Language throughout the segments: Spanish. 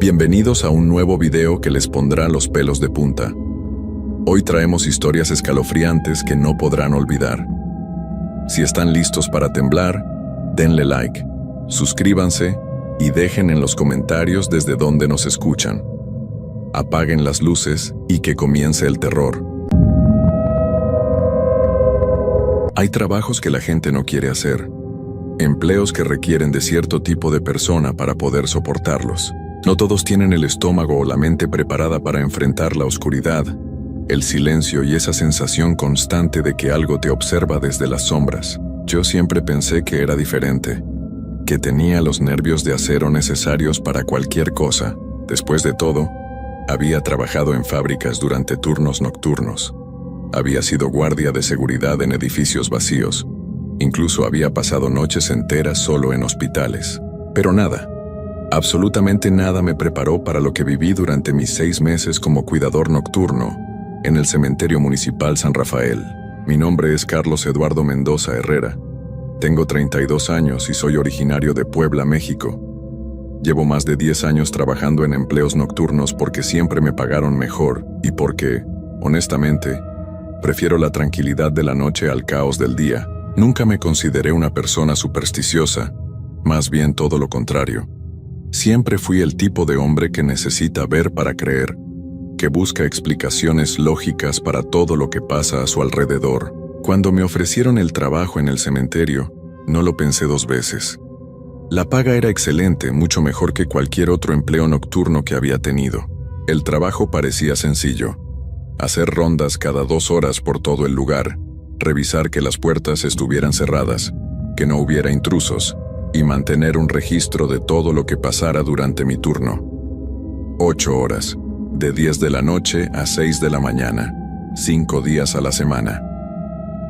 Bienvenidos a un nuevo video que les pondrá los pelos de punta. Hoy traemos historias escalofriantes que no podrán olvidar. Si están listos para temblar, denle like, suscríbanse y dejen en los comentarios desde dónde nos escuchan. Apaguen las luces y que comience el terror. Hay trabajos que la gente no quiere hacer, empleos que requieren de cierto tipo de persona para poder soportarlos. No todos tienen el estómago o la mente preparada para enfrentar la oscuridad, el silencio y esa sensación constante de que algo te observa desde las sombras. Yo siempre pensé que era diferente, que tenía los nervios de acero necesarios para cualquier cosa. Después de todo, había trabajado en fábricas durante turnos nocturnos. Había sido guardia de seguridad en edificios vacíos. Incluso había pasado noches enteras solo en hospitales. Pero nada, absolutamente nada me preparó para lo que viví durante mis 6 meses como cuidador nocturno en el Cementerio Municipal San Rafael. Mi nombre es Carlos Eduardo Mendoza Herrera. Tengo 32 años y soy originario de Puebla, México. Llevo más de 10 años trabajando en empleos nocturnos porque siempre me pagaron mejor y porque, honestamente, prefiero la tranquilidad de la noche al caos del día. Nunca me consideré una persona supersticiosa, más bien todo lo contrario. Siempre fui el tipo de hombre que necesita ver para creer, que busca explicaciones lógicas para todo lo que pasa a su alrededor. Cuando me ofrecieron el trabajo en el cementerio, no lo pensé 2 veces. La paga era excelente, mucho mejor que cualquier otro empleo nocturno que había tenido. El trabajo parecía sencillo: hacer rondas cada 2 horas por todo el lugar, revisar que las puertas estuvieran cerradas, que no hubiera intrusos, y mantener un registro de todo lo que pasara durante mi turno. 8 horas, de 10 de la noche a 6 de la mañana, 5 días a la semana.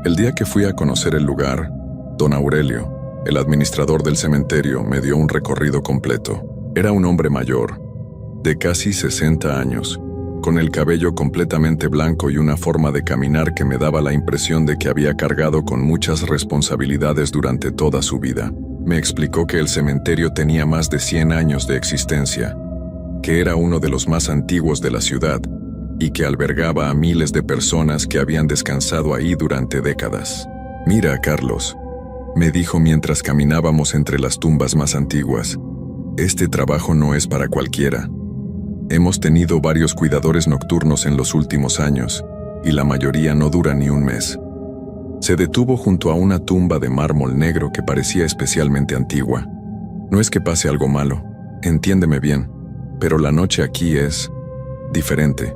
El día que fui a conocer el lugar, don Aurelio, el administrador del cementerio, me dio un recorrido completo. Era un hombre mayor, de casi 60 años, con el cabello completamente blanco y una forma de caminar que me daba la impresión de que había cargado con muchas responsabilidades durante toda su vida. Me explicó que el cementerio tenía más de 100 años de existencia, que era uno de los más antiguos de la ciudad y que albergaba a miles de personas que habían descansado ahí durante décadas. «Mira, Carlos», me dijo mientras caminábamos entre las tumbas más antiguas, «este trabajo no es para cualquiera. Hemos tenido varios cuidadores nocturnos en los últimos años, y la mayoría no dura ni un mes». Se detuvo junto a una tumba de mármol negro que parecía especialmente antigua. «No es que pase algo malo, entiéndeme bien, pero la noche aquí es diferente.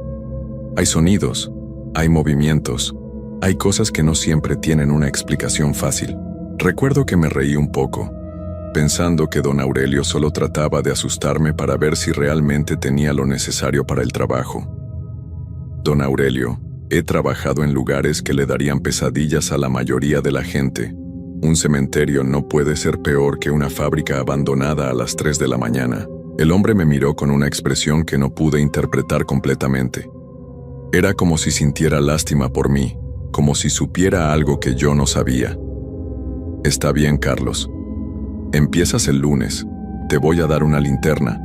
Hay sonidos, hay movimientos, hay cosas que no siempre tienen una explicación fácil». Recuerdo que me reí un poco, pensando que don Aurelio solo trataba de asustarme para ver si realmente tenía lo necesario para el trabajo. «Don Aurelio, he trabajado en lugares que le darían pesadillas a la mayoría de la gente. Un cementerio no puede ser peor que una fábrica abandonada a las 3 de la mañana». El hombre me miró con una expresión que no pude interpretar completamente. Era como si sintiera lástima por mí, como si supiera algo que yo no sabía. «Está bien, Carlos. Empiezas el lunes. Te voy a dar una linterna,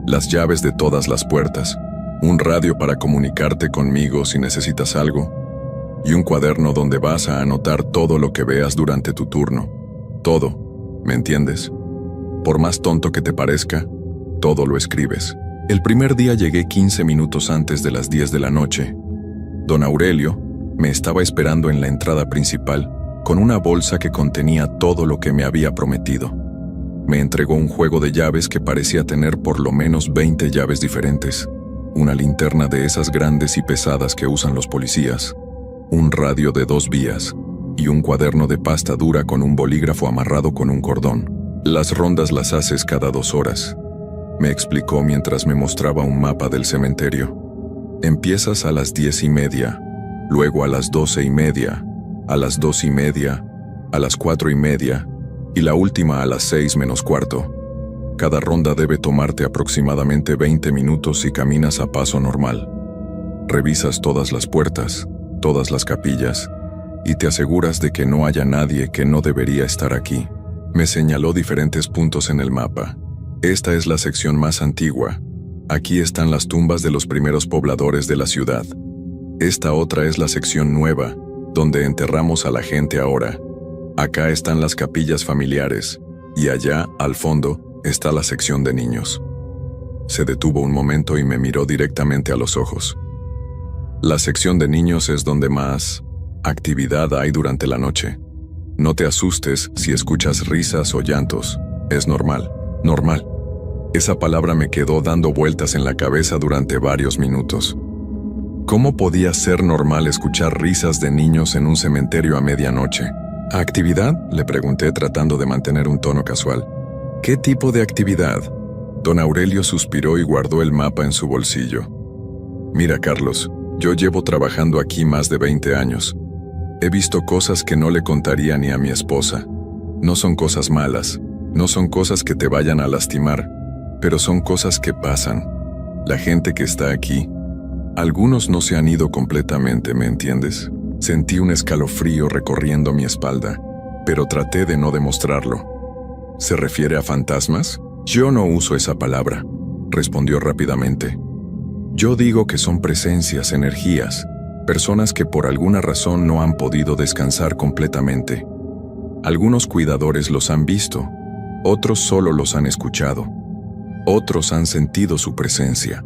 las llaves de todas las puertas, un radio para comunicarte conmigo si necesitas algo, y un cuaderno donde vas a anotar todo lo que veas durante tu turno. Todo, ¿me entiendes? Por más tonto que te parezca, todo lo escribes». El primer día llegué 15 minutos antes de las 10 de la noche. Don Aurelio me estaba esperando en la entrada principal, con una bolsa que contenía todo lo que me había prometido. Me entregó un juego de llaves que parecía tener por lo menos 20 llaves diferentes, una linterna de esas grandes y pesadas que usan los policías, un radio de 2 vías y un cuaderno de pasta dura con un bolígrafo amarrado con un cordón. «Las rondas las haces cada 2 horas», me explicó mientras me mostraba un mapa del cementerio. «Empiezas a las 10:30, luego a las 12:30, a las 2:30, a las 4:30 y la última a las 6:45. Cada ronda debe tomarte aproximadamente 20 minutos si caminas a paso normal. Revisas todas las puertas, todas las capillas, y te aseguras de que no haya nadie que no debería estar aquí». Me señaló diferentes puntos en el mapa. «Esta es la sección más antigua, Aquí están las tumbas de los primeros pobladores de la ciudad. Esta otra es la sección nueva, donde enterramos a la gente ahora. Acá están las capillas familiares, y allá, al fondo, está la sección de niños. Se detuvo un momento y me miró directamente a los ojos. La sección de niños es donde más actividad hay durante la noche. No te asustes si escuchas risas o llantos. Es normal, normal. Esa palabra me quedó dando vueltas en la cabeza durante varios minutos. ¿Cómo podía ser normal escuchar risas de niños en un cementerio a medianoche? ¿Actividad?, le pregunté tratando de mantener un tono casual. ¿Qué tipo de actividad? Don Aurelio suspiró y guardó el mapa en su bolsillo. Mira, Carlos, yo llevo trabajando aquí más de 20 años. He visto cosas que no le contaría ni a mi esposa. No son cosas malas, no son cosas que te vayan a lastimar, pero son cosas que pasan. La gente que está aquí, algunos no se han ido completamente, ¿me entiendes? Sentí un escalofrío recorriendo mi espalda, pero traté de no demostrarlo. ¿Se refiere a fantasmas? Yo no uso esa palabra, respondió rápidamente. Yo digo que son presencias, energías, personas que por alguna razón no han podido descansar completamente. Algunos cuidadores los han visto, otros solo los han escuchado, otros han sentido su presencia.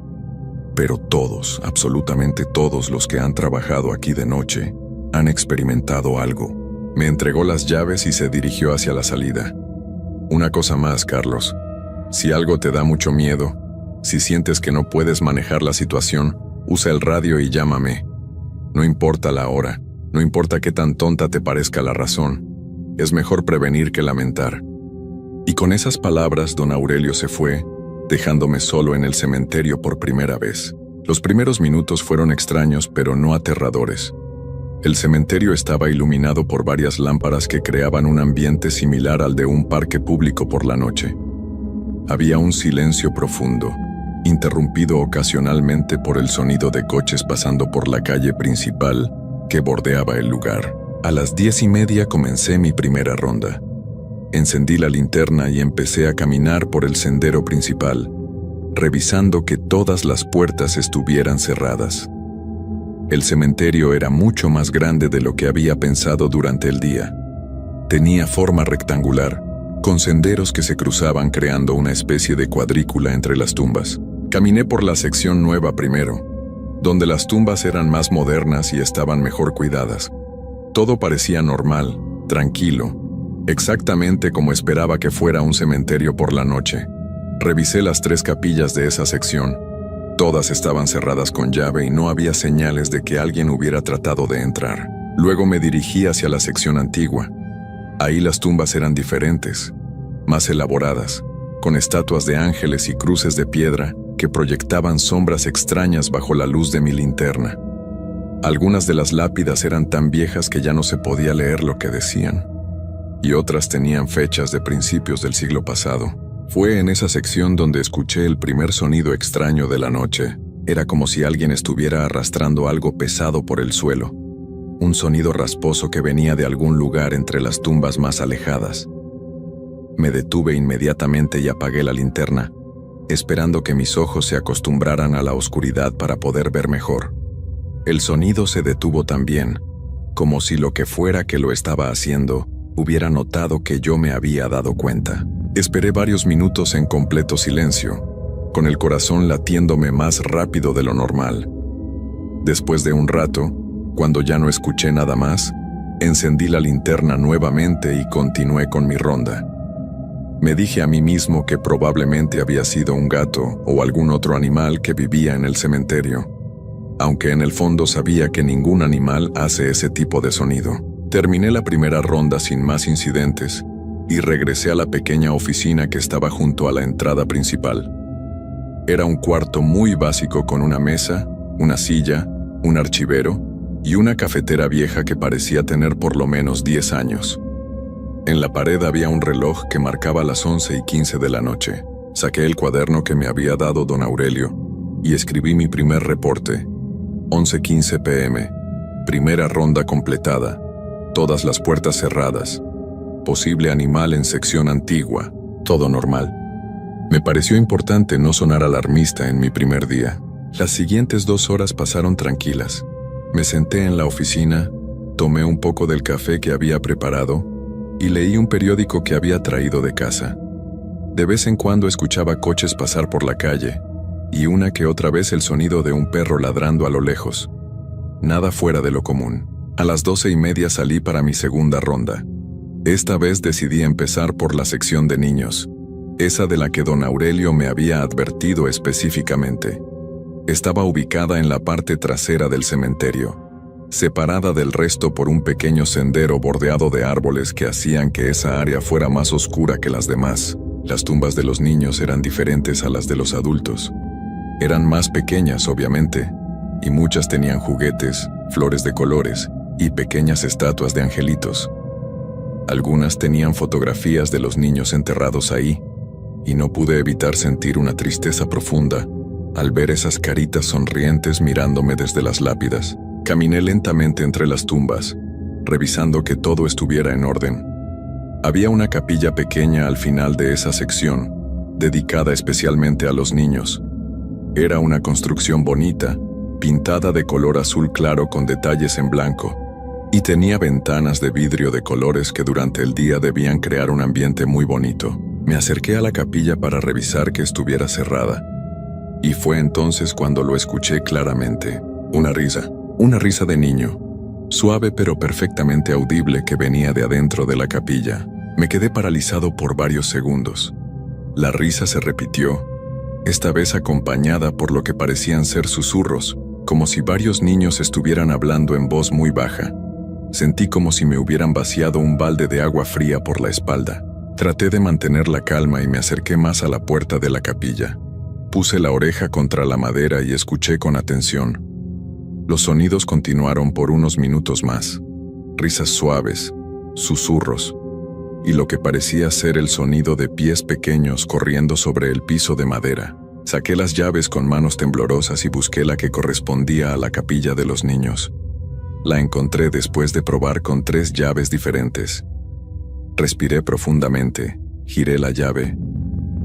Pero todos, absolutamente todos los que han trabajado aquí de noche, han experimentado algo. Me entregó las llaves y se dirigió hacia la salida. Una cosa más, Carlos. Si algo te da mucho miedo, si sientes que no puedes manejar la situación, usa el radio y llámame. No importa la hora, no importa qué tan tonta te parezca la razón. Es mejor prevenir que lamentar. Y con esas palabras, don Aurelio se fue, dejándome solo en el cementerio por primera vez. Los primeros minutos fueron extraños, pero no aterradores. El cementerio estaba iluminado por varias lámparas que creaban un ambiente similar al de un parque público por la noche. Había un silencio profundo, interrumpido ocasionalmente por el sonido de coches pasando por la calle principal que bordeaba el lugar. A las 10:30 comencé mi primera ronda. Encendí la linterna y empecé a caminar por el sendero principal, revisando que todas las puertas estuvieran cerradas. El cementerio era mucho más grande de lo que había pensado durante el día. Tenía forma rectangular, con senderos que se cruzaban creando una especie de cuadrícula entre las tumbas. Caminé por la sección nueva primero, donde las tumbas eran más modernas y estaban mejor cuidadas. Todo parecía normal, tranquilo, exactamente como esperaba que fuera un cementerio por la noche. Revisé las 3 capillas de esa sección. Todas estaban cerradas con llave y no había señales de que alguien hubiera tratado de entrar. Luego me dirigí hacia la sección antigua. Ahí las tumbas eran diferentes, más elaboradas, con estatuas de ángeles y cruces de piedra que proyectaban sombras extrañas bajo la luz de mi linterna. Algunas de las lápidas eran tan viejas que ya no se podía leer lo que decían, y otras tenían fechas de principios del siglo pasado. Fue en esa sección donde escuché el primer sonido extraño de la noche. Era como si alguien estuviera arrastrando algo pesado por el suelo. Un sonido rasposo que venía de algún lugar entre las tumbas más alejadas. Me detuve inmediatamente y apagué la linterna, esperando que mis ojos se acostumbraran a la oscuridad para poder ver mejor. El sonido se detuvo también, como si lo que fuera que lo estaba haciendo hubiera notado que yo me había dado cuenta. Esperé varios minutos en completo silencio, con el corazón latiéndome más rápido de lo normal. Después de un rato, cuando ya no escuché nada más, encendí la linterna nuevamente y continué con mi ronda. Me dije a mí mismo que probablemente había sido un gato o algún otro animal que vivía en el cementerio, aunque en el fondo sabía que ningún animal hace ese tipo de sonido. Terminé la primera ronda sin más incidentes y regresé a la pequeña oficina que estaba junto a la entrada principal. Era un cuarto muy básico con una mesa, una silla, un archivero y una cafetera vieja que parecía tener por lo menos 10 años. En la pared había un reloj que marcaba las 11:15 de la noche. Saqué el cuaderno que me había dado don Aurelio y escribí mi primer reporte. 11:15 p.m. Primera ronda completada. Todas las puertas cerradas. Posible animal en sección antigua. Todo normal. Me pareció importante no sonar alarmista en mi primer día. Las siguientes 2 horas pasaron tranquilas. Me senté en la oficina, tomé un poco del café que había preparado y leí un periódico que había traído de casa. De vez en cuando escuchaba coches pasar por la calle y una que otra vez el sonido de un perro ladrando a lo lejos. Nada fuera de lo común. A las 12:30 salí para mi segunda ronda. Esta vez decidí empezar por la sección de niños, esa de la que don Aurelio me había advertido específicamente. Estaba ubicada en la parte trasera del cementerio, separada del resto por un pequeño sendero bordeado de árboles que hacían que esa área fuera más oscura que las demás. Las tumbas de los niños eran diferentes a las de los adultos. Eran más pequeñas, obviamente, y muchas tenían juguetes, flores de colores y pequeñas estatuas de angelitos. Algunas tenían fotografías de los niños enterrados ahí, y no pude evitar sentir una tristeza profunda al ver esas caritas sonrientes mirándome desde las lápidas. Caminé lentamente entre las tumbas, revisando que todo estuviera en orden. Había una capilla pequeña al final de esa sección, dedicada especialmente a los niños. Era una construcción bonita, pintada de color azul claro con detalles en blanco, y tenía ventanas de vidrio de colores que durante el día debían crear un ambiente muy bonito. Me acerqué a la capilla para revisar que estuviera cerrada, y fue entonces cuando lo escuché claramente. Una risa de niño, suave pero perfectamente audible que venía de adentro de la capilla. Me quedé paralizado por varios segundos. La risa se repitió, esta vez acompañada por lo que parecían ser susurros, como si varios niños estuvieran hablando en voz muy baja. Sentí como si me hubieran vaciado un balde de agua fría por la espalda. Traté de mantener la calma y me acerqué más a la puerta de la capilla. Puse la oreja contra la madera y escuché con atención. Los sonidos continuaron por unos minutos más. Risas suaves, susurros, y lo que parecía ser el sonido de pies pequeños corriendo sobre el piso de madera. Saqué las llaves con manos temblorosas y busqué la que correspondía a la capilla de los niños. La encontré después de probar con 3 llaves diferentes. Respiré profundamente, giré la llave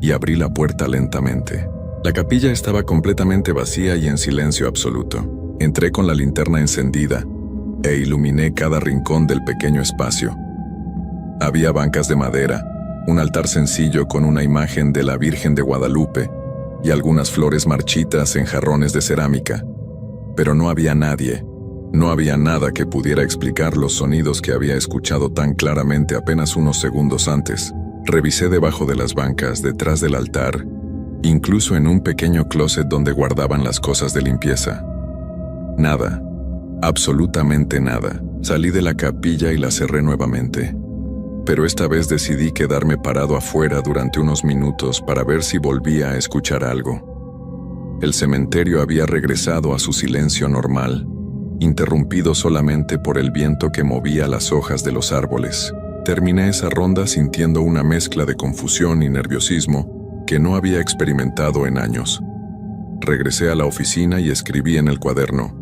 y abrí la puerta lentamente. La capilla estaba completamente vacía y en silencio absoluto. Entré con la linterna encendida e iluminé cada rincón del pequeño espacio. Había bancas de madera, un altar sencillo con una imagen de la Virgen de Guadalupe y algunas flores marchitas en jarrones de cerámica. Pero no había nadie, no había nada que pudiera explicar los sonidos que había escuchado tan claramente apenas unos segundos antes. Revisé debajo de las bancas, detrás del altar, incluso en un pequeño closet donde guardaban las cosas de limpieza. Nada, absolutamente nada. Salí de la capilla y la cerré nuevamente. Pero esta vez decidí quedarme parado afuera durante unos minutos para ver si volvía a escuchar algo. El cementerio había regresado a su silencio normal, interrumpido solamente por el viento que movía las hojas de los árboles. Terminé esa ronda sintiendo una mezcla de confusión y nerviosismo que no había experimentado en años. Regresé a la oficina y escribí en el cuaderno: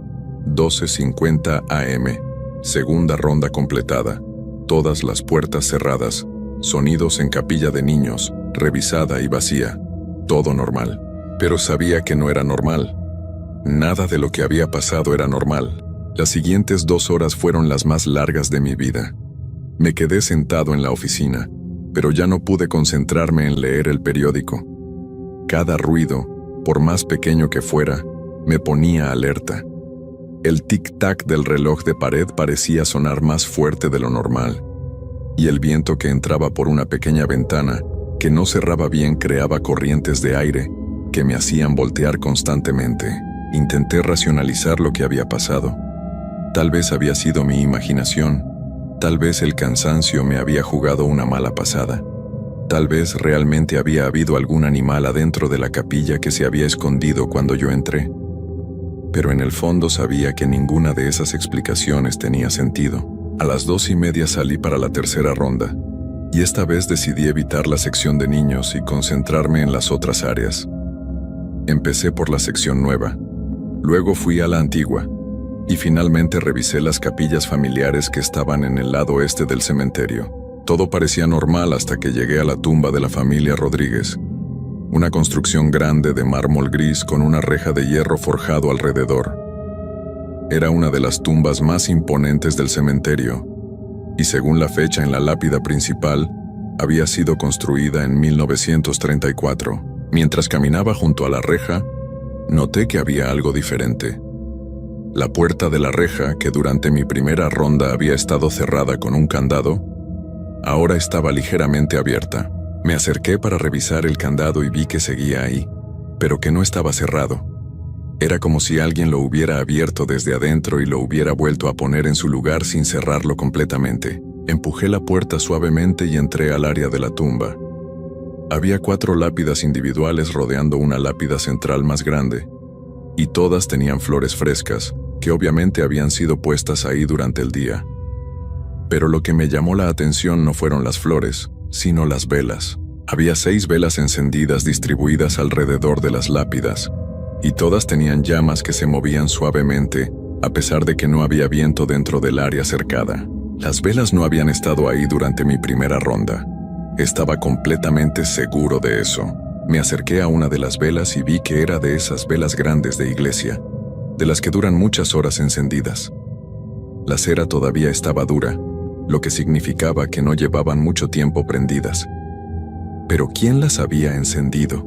12:50 AM, segunda ronda completada, todas las puertas cerradas, sonidos en capilla de niños, revisada y vacía, todo normal. Pero sabía que no era normal. Nada de lo que había pasado era normal. Las siguientes 2 horas fueron las más largas de mi vida. Me quedé sentado en la oficina, pero ya no pude concentrarme en leer el periódico. Cada ruido, por más pequeño que fuera, me ponía alerta. El tic-tac del reloj de pared parecía sonar más fuerte de lo normal, y el viento que entraba por una pequeña ventana, que no cerraba bien, creaba corrientes de aire que me hacían voltear constantemente. Intenté racionalizar lo que había pasado. Tal vez había sido mi imaginación, tal vez el cansancio me había jugado una mala pasada, tal vez realmente había habido algún animal adentro de la capilla que se había escondido cuando yo entré. Pero en el fondo sabía que ninguna de esas explicaciones tenía sentido. A las 2:30 salí para la tercera ronda, y esta vez decidí evitar la sección de niños y concentrarme en las otras áreas. Empecé por la sección nueva, luego fui a la antigua, y finalmente revisé las capillas familiares que estaban en el lado este del cementerio. Todo parecía normal hasta que llegué a la tumba de la familia Rodríguez. una construcción grande de mármol gris con una reja de hierro forjado alrededor. Era una de las tumbas más imponentes del cementerio, y según la fecha en la lápida principal, había sido construida en 1934. Mientras caminaba junto a la reja, noté que había algo diferente. La puerta de la reja, que durante mi primera ronda había estado cerrada con un candado, ahora estaba ligeramente abierta. Me acerqué para revisar el candado y vi que seguía ahí, pero que no estaba cerrado. Era como si alguien lo hubiera abierto desde adentro y lo hubiera vuelto a poner en su lugar sin cerrarlo completamente. Empujé la puerta suavemente y entré al área de la tumba. Había 4 lápidas individuales rodeando una lápida central más grande, y todas tenían flores frescas, que obviamente habían sido puestas ahí durante el día. Pero lo que me llamó la atención no fueron las flores, sino las velas. Había 6 velas encendidas distribuidas alrededor de las lápidas, y todas tenían llamas que se movían suavemente, a pesar de que no había viento dentro del área cercada. Las velas no habían estado ahí durante mi primera ronda. Estaba completamente seguro de eso. Me acerqué a una de las velas y vi que era de esas velas grandes de iglesia, de las que duran muchas horas encendidas. La cera todavía estaba dura, lo que significaba que no llevaban mucho tiempo prendidas. Pero ¿quién las había encendido?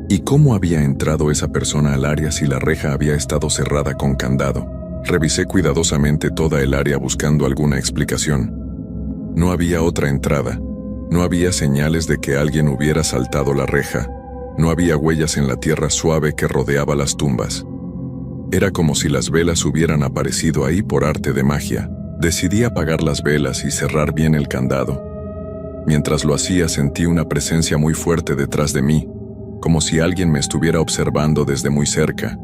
¿Y cómo había entrado esa persona al área si la reja había estado cerrada con candado? Revisé cuidadosamente toda el área buscando alguna explicación. No había otra entrada. No había señales de que alguien hubiera saltado la reja. No había huellas en la tierra suave que rodeaba las tumbas. Era como si las velas hubieran aparecido ahí por arte de magia. Decidí apagar las velas y cerrar bien el candado. Mientras lo hacía sentí una presencia muy fuerte detrás de mí, como si alguien me estuviera observando desde muy cerca.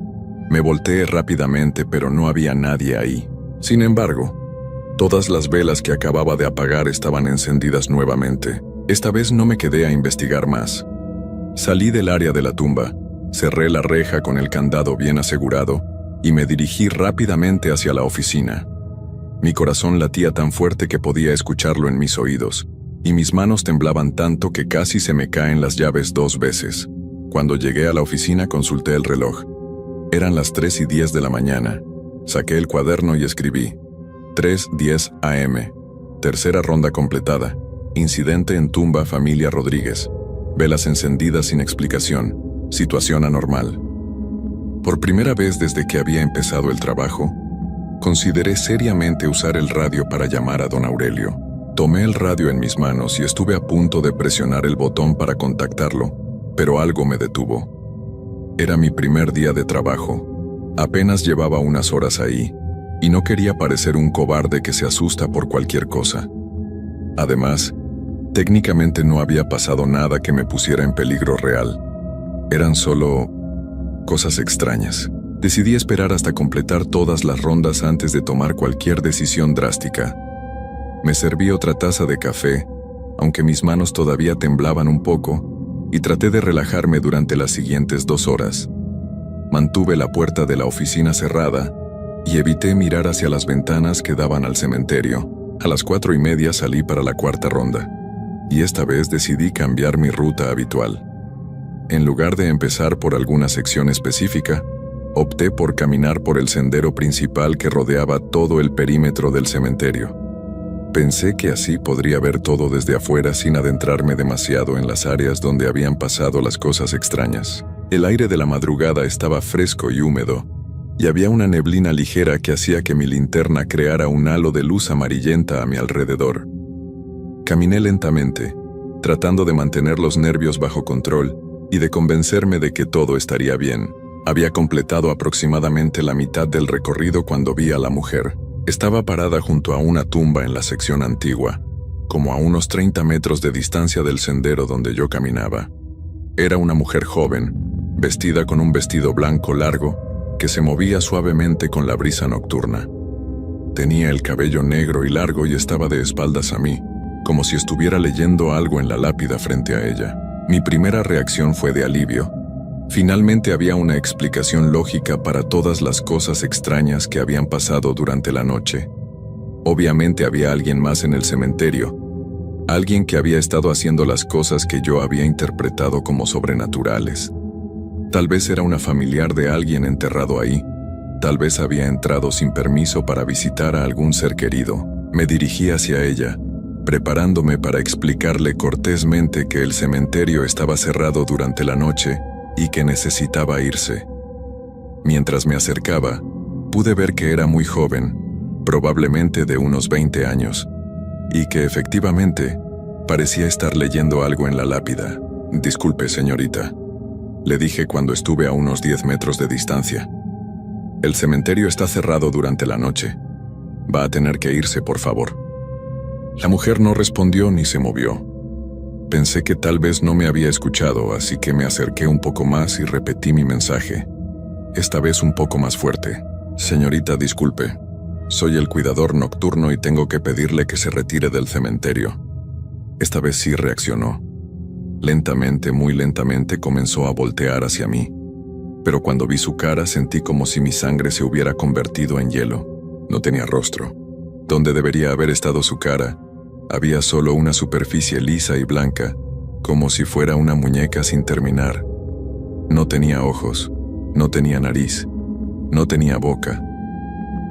Me volteé rápidamente, pero no había nadie ahí. Sin embargo, todas las velas que acababa de apagar estaban encendidas nuevamente. Esta vez no me quedé a investigar más. Salí del área de la tumba, cerré la reja con el candado bien asegurado y me dirigí rápidamente hacia la oficina. Mi corazón latía tan fuerte que podía escucharlo en mis oídos, y mis manos temblaban tanto que casi se me caen las llaves 2 veces. Cuando llegué a la oficina consulté el reloj. Eran las 3:10 de la mañana. Saqué el cuaderno y escribí: 3:10 AM. Tercera ronda completada. Incidente en tumba familia Rodríguez. Velas encendidas sin explicación. Situación anormal. Por primera vez desde que había empezado el trabajo, consideré seriamente usar el radio para llamar a don Aurelio. Tomé el radio en mis manos y estuve a punto de presionar el botón para contactarlo, pero algo me detuvo. Era mi primer día de trabajo. Apenas llevaba unas horas ahí, y no quería parecer un cobarde que se asusta por cualquier cosa. Además, técnicamente no había pasado nada que me pusiera en peligro real. Eran solo cosas extrañas. Decidí esperar hasta completar todas las rondas antes de tomar cualquier decisión drástica. Me serví otra taza de café, aunque mis manos todavía temblaban un poco, y traté de relajarme durante las siguientes 2 horas. Mantuve la puerta de la oficina cerrada y evité mirar hacia las ventanas que daban al cementerio. A las 4:30 salí para la 4ª ronda, y esta vez decidí cambiar mi ruta habitual. En lugar de empezar por alguna sección específica, opté por caminar por el sendero principal que rodeaba todo el perímetro del cementerio. Pensé que así podría ver todo desde afuera sin adentrarme demasiado en las áreas donde habían pasado las cosas extrañas. El aire de la madrugada estaba fresco y húmedo, y había una neblina ligera que hacía que mi linterna creara un halo de luz amarillenta a mi alrededor. Caminé lentamente, tratando de mantener los nervios bajo control y de convencerme de que todo estaría bien. Había completado aproximadamente la mitad del recorrido cuando vi a la mujer. Estaba parada junto a una tumba en la sección antigua, como a unos 30 metros de distancia del sendero donde yo caminaba. Era una mujer joven, vestida con un vestido blanco largo que se movía suavemente con la brisa nocturna. Tenía el cabello negro y largo y estaba de espaldas a mí, como si estuviera leyendo algo en la lápida frente a ella. Mi primera reacción fue de alivio. Finalmente había una explicación lógica para todas las cosas extrañas que habían pasado durante la noche. Obviamente había alguien más en el cementerio, Alguien que había estado haciendo las cosas que yo había interpretado como sobrenaturales. Tal vez era una familiar de alguien enterrado ahí. Tal vez había entrado sin permiso para visitar a algún ser querido. Me dirigí hacia ella, preparándome para explicarle cortésmente que el cementerio estaba cerrado durante la noche y que necesitaba irse. Mientras me acercaba, pude ver que era muy joven, probablemente de unos 20 años, y que efectivamente parecía estar leyendo algo en la lápida. «Disculpe, señorita», le dije cuando estuve a unos 10 metros de distancia. «El cementerio está cerrado durante la noche. Va a tener que irse, por favor». La mujer no respondió ni se movió. Pensé que tal vez no me había escuchado, así que me acerqué un poco más y repetí mi mensaje, esta vez un poco más fuerte. «Señorita, disculpe. Soy el cuidador nocturno y tengo que pedirle que se retire del cementerio». Esta vez sí reaccionó. Lentamente, muy lentamente comenzó a voltear hacia mí. Pero cuando vi su cara sentí como si mi sangre se hubiera convertido en hielo. No tenía rostro. Donde debería haber estado su cara, había solo una superficie lisa y blanca, como si fuera una muñeca sin terminar. No tenía ojos, no tenía nariz, no tenía boca.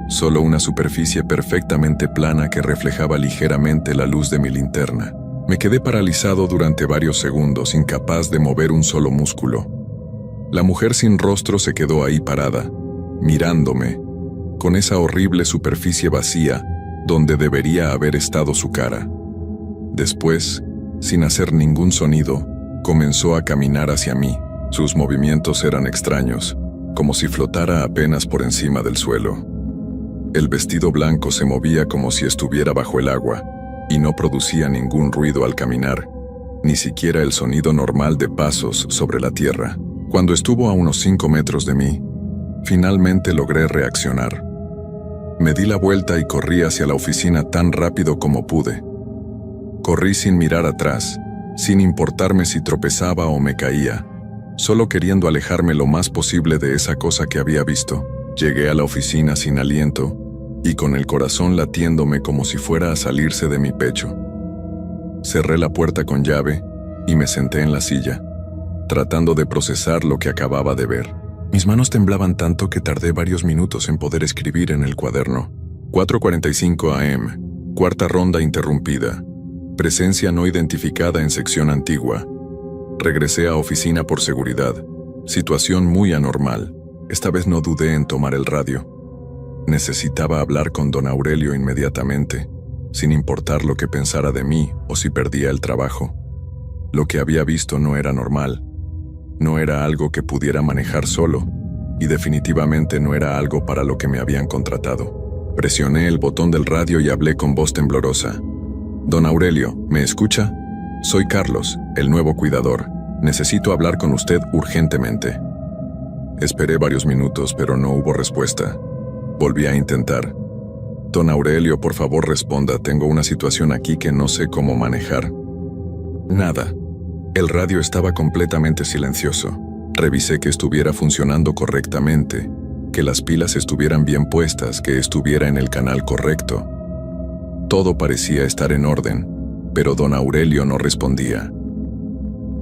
Solo una superficie perfectamente plana que reflejaba ligeramente la luz de mi linterna. Me quedé paralizado durante varios segundos, incapaz de mover un solo músculo. La mujer sin rostro se quedó ahí parada, mirándome, con esa horrible superficie vacía donde debería haber estado su cara. Después, sin hacer ningún sonido, comenzó a caminar hacia mí. Sus movimientos eran extraños, como si flotara apenas por encima del suelo. El vestido blanco se movía como si estuviera bajo el agua, y no producía ningún ruido al caminar, ni siquiera el sonido normal de pasos sobre la tierra. Cuando estuvo a unos 5 metros de mí, finalmente logré reaccionar. Me di la vuelta y corrí hacia la oficina tan rápido como pude. Corrí sin mirar atrás, sin importarme si tropezaba o me caía, solo queriendo alejarme lo más posible de esa cosa que había visto. Llegué a la oficina sin aliento y con el corazón latiéndome como si fuera a salirse de mi pecho. Cerré la puerta con llave y me senté en la silla, tratando de procesar lo que acababa de ver. Mis manos temblaban tanto que tardé varios minutos en poder escribir en el cuaderno. 4:45 AM, cuarta ronda interrumpida. Presencia no identificada en sección antigua. Regresé a oficina por seguridad. Situación muy anormal. Esta vez no dudé en tomar el radio. Necesitaba hablar con don Aurelio inmediatamente, sin importar lo que pensara de mí o si perdía el trabajo. Lo que había visto no era normal. No era algo que pudiera manejar solo, y definitivamente no era algo para lo que me habían contratado. Presioné el botón del radio y hablé con voz temblorosa. «Don Aurelio, ¿me escucha? Soy Carlos, el nuevo cuidador. Necesito hablar con usted urgentemente». Esperé varios minutos, pero no hubo respuesta. Volví a intentar. «Don Aurelio, por favor responda, tengo una situación aquí que no sé cómo manejar». Nada. El radio estaba completamente silencioso. Revisé que estuviera funcionando correctamente, que las pilas estuvieran bien puestas, que estuviera en el canal correcto. Todo parecía estar en orden, pero don Aurelio no respondía.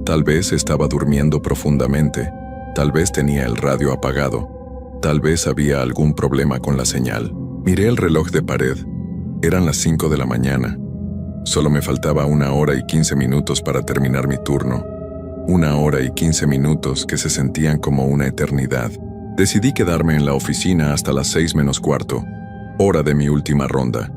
Tal vez estaba durmiendo profundamente, tal vez tenía el radio apagado, tal vez había algún problema con la señal. Miré el reloj de pared. Eran las 5 de la mañana. Solo me faltaba 1 hora y 15 minutos para terminar mi turno. 1 hora y 15 minutos que se sentían como una eternidad. Decidí quedarme en la oficina hasta las 6 menos cuarto, hora de mi última ronda.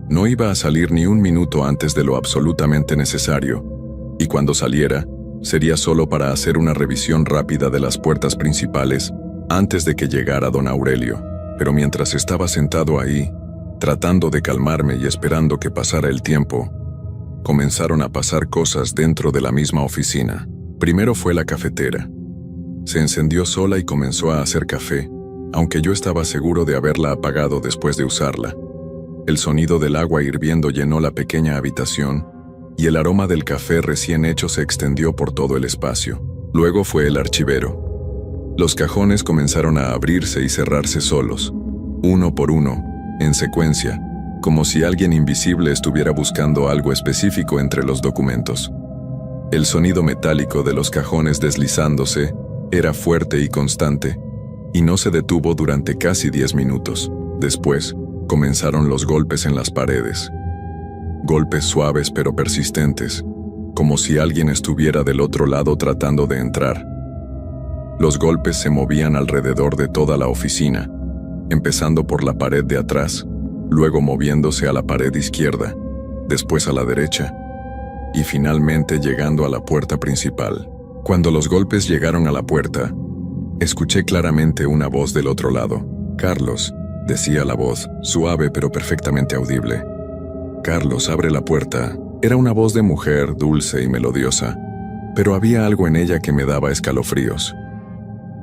No iba a salir ni un minuto antes de lo absolutamente necesario, y cuando saliera, sería solo para hacer una revisión rápida de las puertas principales antes de que llegara don Aurelio. Pero mientras estaba sentado ahí, tratando de calmarme y esperando que pasara el tiempo, comenzaron a pasar cosas dentro de la misma oficina. Primero fue la cafetera. Se encendió sola y comenzó a hacer café, aunque yo estaba seguro de haberla apagado después de usarla. El sonido del agua hirviendo llenó la pequeña habitación, y el aroma del café recién hecho se extendió por todo el espacio. Luego fue el archivero. Los cajones comenzaron a abrirse y cerrarse solos, uno por uno, en secuencia, como si alguien invisible estuviera buscando algo específico entre los documentos. El sonido metálico de los cajones deslizándose era fuerte y constante, y no se detuvo durante casi 10 minutos. Después, comenzaron los golpes en las paredes. Golpes suaves pero persistentes, como si alguien estuviera del otro lado tratando de entrar. Los golpes se movían alrededor de toda la oficina, empezando por la pared de atrás, luego moviéndose a la pared izquierda, después a la derecha, y finalmente llegando a la puerta principal. Cuando los golpes llegaron a la puerta, escuché claramente una voz del otro lado. «Carlos», decía la voz, suave pero perfectamente audible. «Carlos, abre la puerta». Era una voz de mujer, dulce y melodiosa, pero había algo en ella que me daba escalofríos.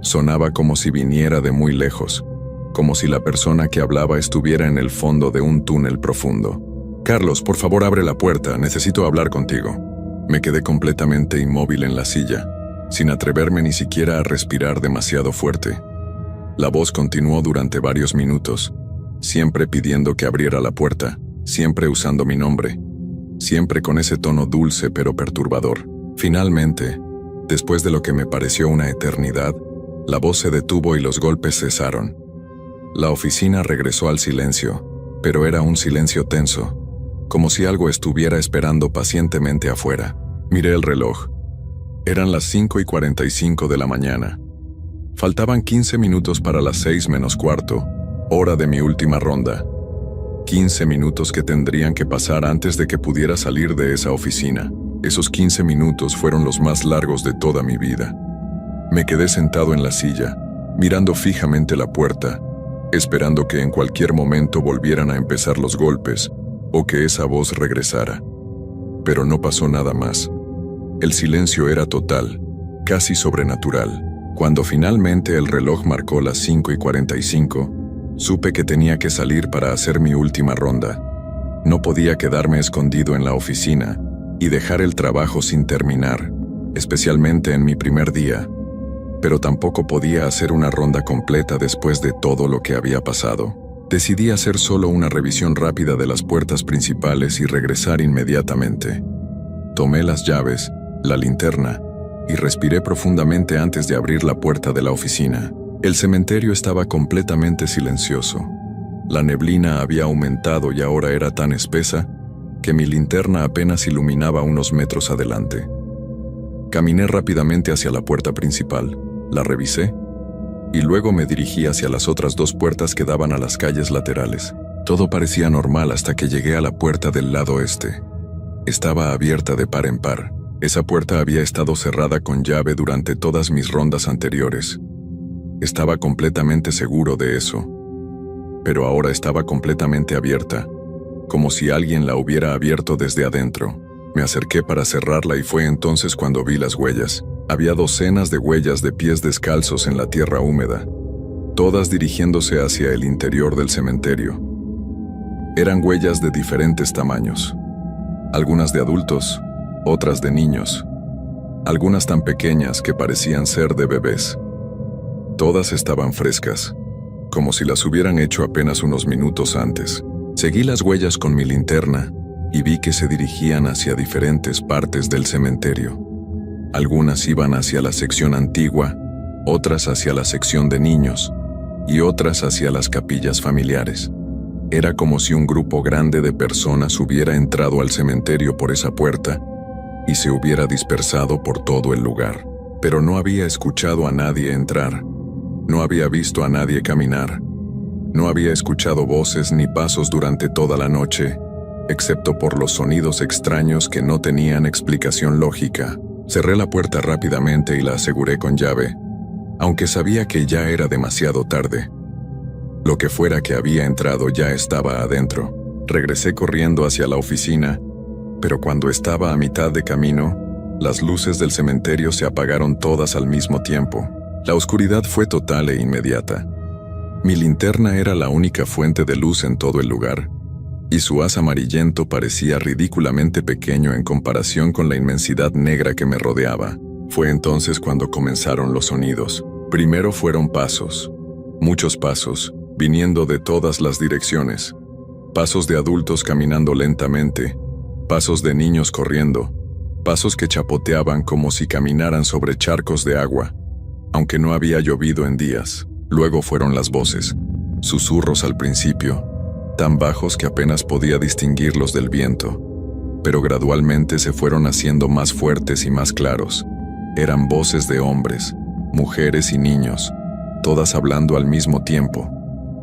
Sonaba como si viniera de muy lejos, como si la persona que hablaba estuviera en el fondo de un túnel profundo. «Carlos, por favor abre la puerta, necesito hablar contigo». Me quedé completamente inmóvil en la silla, sin atreverme ni siquiera a respirar demasiado fuerte. La voz continuó durante varios minutos, siempre pidiendo que abriera la puerta, siempre usando mi nombre, siempre con ese tono dulce pero perturbador. Finalmente, después de lo que me pareció una eternidad, la voz se detuvo y los golpes cesaron. La oficina regresó al silencio, pero era un silencio tenso, como si algo estuviera esperando pacientemente afuera. Miré el reloj. Eran las 5:45 de la mañana. Faltaban 15 minutos para las 6:45, hora de mi última ronda. 15 minutos que tendrían que pasar antes de que pudiera salir de esa oficina. Esos 15 minutos fueron los más largos de toda mi vida. Me quedé sentado en la silla, mirando fijamente la puerta, esperando que en cualquier momento volvieran a empezar los golpes, o que esa voz regresara. Pero no pasó nada más. El silencio era total, casi sobrenatural. Cuando finalmente el reloj marcó las 5:45, supe que tenía que salir para hacer mi última ronda. No podía quedarme escondido en la oficina y dejar el trabajo sin terminar, especialmente en mi primer día. Pero tampoco podía hacer una ronda completa después de todo lo que había pasado. Decidí hacer solo una revisión rápida de las puertas principales y regresar inmediatamente. Tomé las llaves, la linterna, y respiré profundamente antes de abrir la puerta de la oficina. El cementerio estaba completamente silencioso. La neblina había aumentado y ahora era tan espesa que mi linterna apenas iluminaba unos metros adelante. Caminé rápidamente hacia la puerta principal, la revisé, y luego me dirigí hacia las otras 2 puertas que daban a las calles laterales. Todo parecía normal hasta que llegué a la puerta del lado este. Estaba abierta de par en par. Esa puerta había estado cerrada con llave durante todas mis rondas anteriores. Estaba completamente seguro de eso. Pero ahora estaba completamente abierta, como si alguien la hubiera abierto desde adentro. Me acerqué para cerrarla y fue entonces cuando vi las huellas. Había docenas de huellas de pies descalzos en la tierra húmeda, todas dirigiéndose hacia el interior del cementerio. Eran huellas de diferentes tamaños, algunas de adultos, otras de niños, algunas tan pequeñas que parecían ser de bebés. Todas estaban frescas, como si las hubieran hecho apenas unos minutos antes. Seguí las huellas con mi linterna y vi que se dirigían hacia diferentes partes del cementerio. Algunas iban hacia la sección antigua, otras hacia la sección de niños y otras hacia las capillas familiares. Era como si un grupo grande de personas hubiera entrado al cementerio por esa puerta y se hubiera dispersado por todo el lugar. Pero no había escuchado a nadie entrar, no había visto a nadie caminar, no había escuchado voces ni pasos durante toda la noche, excepto por los sonidos extraños que no tenían explicación lógica. Cerré la puerta rápidamente y la aseguré con llave, aunque sabía que ya era demasiado tarde. Lo que fuera que había entrado ya estaba adentro. Regresé corriendo hacia la oficina, pero cuando estaba a mitad de camino, las luces del cementerio se apagaron todas al mismo tiempo. La oscuridad fue total e inmediata. Mi linterna era la única fuente de luz en todo el lugar, y su haz amarillento parecía ridículamente pequeño en comparación con la inmensidad negra que me rodeaba. Fue entonces cuando comenzaron los sonidos. Primero fueron pasos, muchos pasos, viniendo de todas las direcciones. Pasos de adultos caminando lentamente, pasos de niños corriendo, pasos que chapoteaban como si caminaran sobre charcos de agua, aunque no había llovido en días. Luego fueron las voces, susurros al principio, tan bajos que apenas podía distinguirlos del viento, pero gradualmente se fueron haciendo más fuertes y más claros. Eran voces de hombres, mujeres y niños, todas hablando al mismo tiempo,